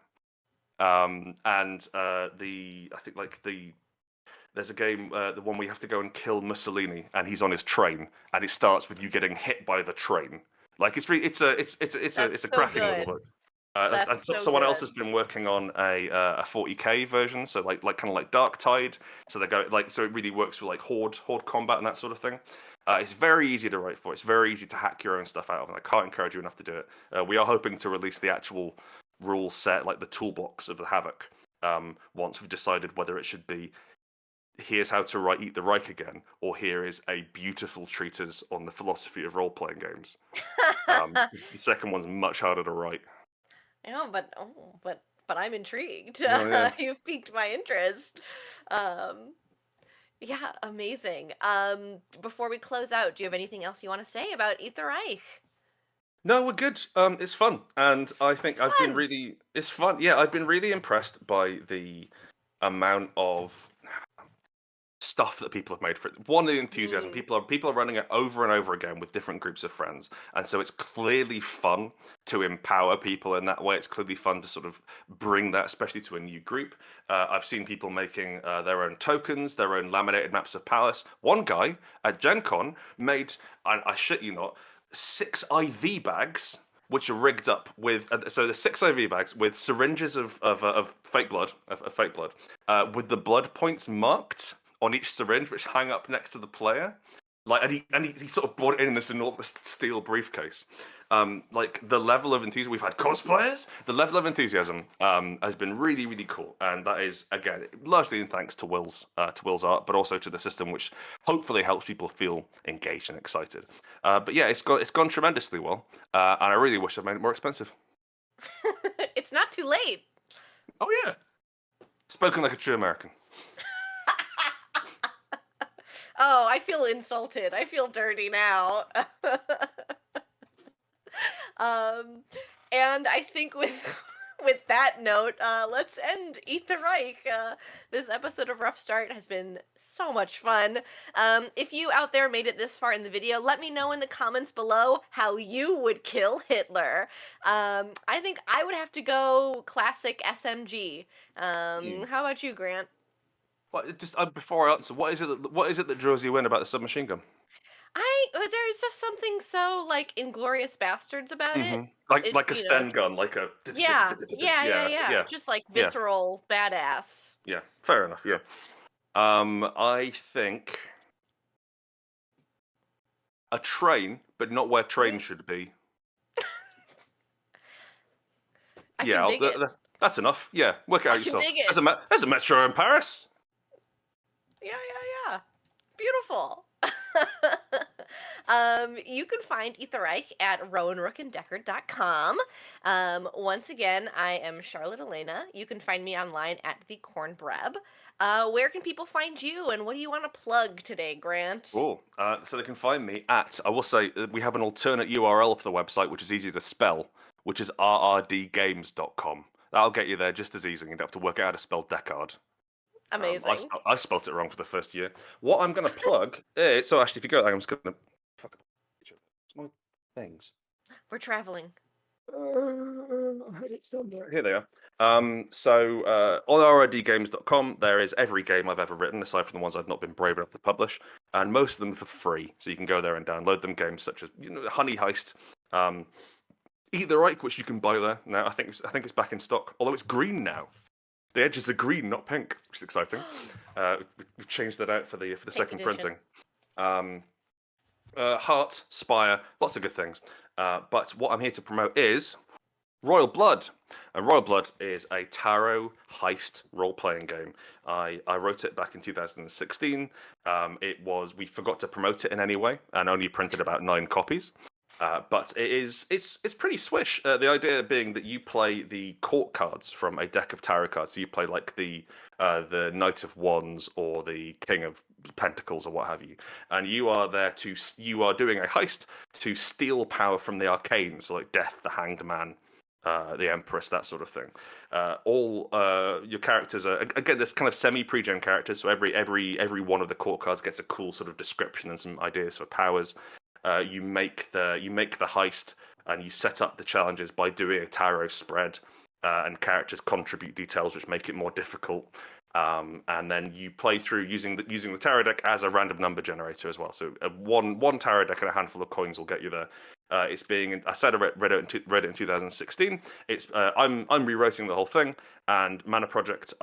S2: and there's a game, the one where you have to go and kill Mussolini, and he's on his train, and it starts with you getting hit by the train. Like it's a
S1: So
S2: cracking
S1: good.
S2: little book.
S1: That's
S2: And
S1: so
S2: someone else
S1: good.
S2: has been working on a 40k version, so like kind of like Dark Tide. So they go so it really works for like horde combat and that sort of thing. It's very easy to write for. It's very easy to hack your own stuff out of, and I can't encourage you enough to do it. We are hoping to release the actual rule set, like the toolbox of the Havoc, once we've decided whether it should be here's how to write Eat the Reich again, or here is a beautiful treatise on the philosophy of role-playing games. The second one's much harder to write.
S1: Yeah, but I'm intrigued.
S2: Oh, yeah.
S1: You've piqued my interest. Yeah, amazing. Before we close out, do you have anything else you want to say about Eat the Reich?
S2: No, we're good. It's fun, and I think
S1: It's
S2: I've been
S1: fun.
S2: really. It's fun. Yeah, I've been really impressed by the amount of stuff that people have made for it. One, the enthusiasm.
S1: Mm.
S2: People are running it over and over again with different groups of friends, and so it's clearly fun to empower people in that way. It's clearly fun to sort of bring that, especially to a new group. I've seen people making their own tokens, their own laminated maps of Palace. One guy at Gen Con made, I shit you not, 6 IV bags, which are rigged up with so the 6 IV bags with syringes of fake blood, with the blood points marked on each syringe, which hang up next to the player. Like, and he sort of brought it in this enormous steel briefcase. Like the level of enthusiasm, we've had cosplayers. The level of enthusiasm has been really, really cool, and that is again largely in thanks to Will's art, but also to the system, which hopefully helps people feel engaged and excited. But yeah, it's gone tremendously well, and I really wish I'd made it more expensive.
S1: It's not too late.
S2: Oh yeah, spoken like a true American.
S1: Oh, I feel insulted. I feel dirty now. And I think with that note, let's end Eat the Reich. This episode of Rough Start has been so much fun. If you out there made it this far in the video, let me know in the comments below how you would kill Hitler. I think I would have to go classic SMG. How about you, Grant?
S2: What, just before I answer, what is it that draws you in about the submachine gun?
S1: There's just something so like Inglorious Bastards about it.
S2: Like a Sten gun, like a
S1: Yeah. Just like visceral badass.
S2: Yeah, fair enough. Yeah. I think a train, but not where trains should be.
S1: I can dig it.
S2: That's enough. Yeah, work it out yourself.
S1: Dig it.
S2: There's a metro in Paris.
S1: Yeah. Beautiful. You can find Eat the Reich at rowanrookanddeckard.com. Once again, I am Charlotte Elena. You can find me online at the Cornbreb. Where can people find you, and what do you want to plug today, Grant?
S2: Cool. So they can find me at, I will say, we have an alternate URL for the website, which is easy to spell, which is rrdgames.com. That'll get you there just as easy. You don't have to work out how to spell Decard.
S1: Amazing.
S2: I spelt it wrong for the first year. What I'm going to plug is, so actually, if you go, I'm just going to fuck up. It's my things.
S1: We're traveling.
S2: I had it somewhere. Here they are. So on rdgames.com, there is every game I've ever written, aside from the ones I've not been brave enough to publish, and most of them for free. So you can go there and download them. Games such as Honey Heist, Eat the Reich, which you can buy there now. I think it's back in stock, although it's green now. The edges are green, not pink, which is exciting. We've changed that out for the second
S1: edition.
S2: printing. Heart, Spire, lots of good things. But what I'm here to promote is Royal Blood. And Royal Blood is a tarot heist role-playing game. I wrote it back in 2016. We forgot to promote it in any way and only printed about 9 copies. But it's pretty swish. The idea being that you play the court cards from a deck of tarot cards. So you play like the Knight of Wands or the King of Pentacles or what have you, and you are doing a heist to steal power from the arcane, so like Death, the Hanged Man, the Empress, that sort of thing. All your characters are again this kind of semi-pre-gen characters. So every one of the court cards gets a cool sort of description and some ideas for powers. You make the heist and you set up the challenges by doing a tarot spread, and characters contribute details which make it more difficult. And then you play through using the tarot deck as a random number generator as well. So one tarot deck and a handful of coins will get you there. It's being I said I read it in 2016. It's I'm rewriting the whole thing, and Mana Project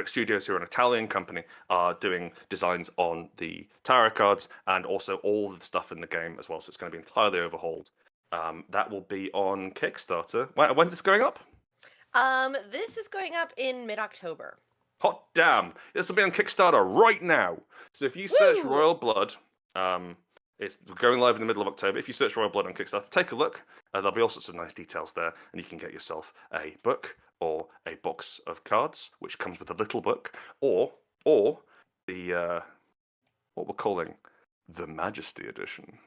S2: Studios, who are an Italian company, are doing designs on the tarot cards and also all the stuff in the game as well. So it's going to be entirely overhauled. That will be on Kickstarter. When's this going up?
S1: This is going up in mid-October.
S2: Hot damn! This will be on Kickstarter right now. So if you search
S1: Woo!
S2: Royal Blood, it's going live in the middle of October. If you search Royal Blood on Kickstarter, take a look. There'll be all sorts of nice details there, and you can get yourself a book or a box of cards, which comes with a little book, or the what we're calling the Majesty Edition.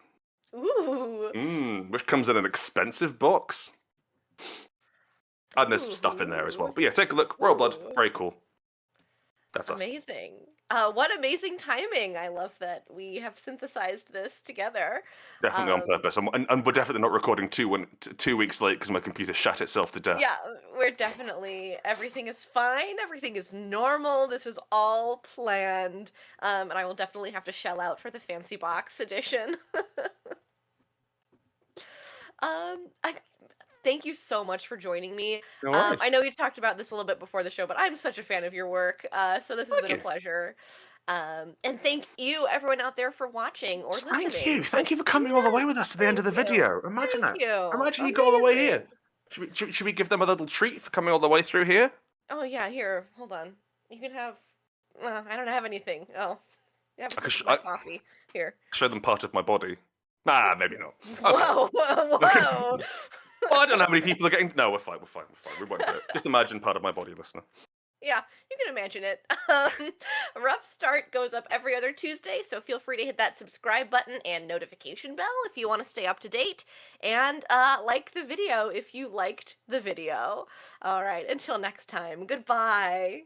S1: Ooh.
S2: Which comes in an expensive box. And there's stuff in there as well. But yeah, take a look. Royal Blood, very cool. That's us.
S1: Amazing. What amazing timing. I love that we have synthesized this together.
S2: Definitely on purpose. And we're definitely not recording 2 weeks late because my computer shat itself to death.
S1: Yeah, everything is fine. Everything is normal. This was all planned. And I will definitely have to shell out for the fancy box edition. Thank you so much for joining me.
S2: No worries.
S1: I know we talked about this a little bit before the show, but I'm such a fan of your work, so this has been a pleasure. And thank you, everyone out there, for watching or listening.
S2: Thank you for coming all the way with us to the end of the video. Imagine that. Imagine you got all the way here. Should we give them a little treat for coming all the way through here?
S1: Oh yeah, here, hold on. You can have. I don't have anything. Oh, you have a sip of my coffee here.
S2: Show them part of my body. Nah, maybe not.
S1: Okay. Whoa.
S2: Well, I don't know how many people are getting. No, we're fine. We won't do it. Just imagine part of my body, listener.
S1: Yeah, you can imagine it. Rough Start goes up every other Tuesday, so feel free to hit that subscribe button and notification bell if you want to stay up to date. And like the video if you liked the video. All right, until next time, goodbye.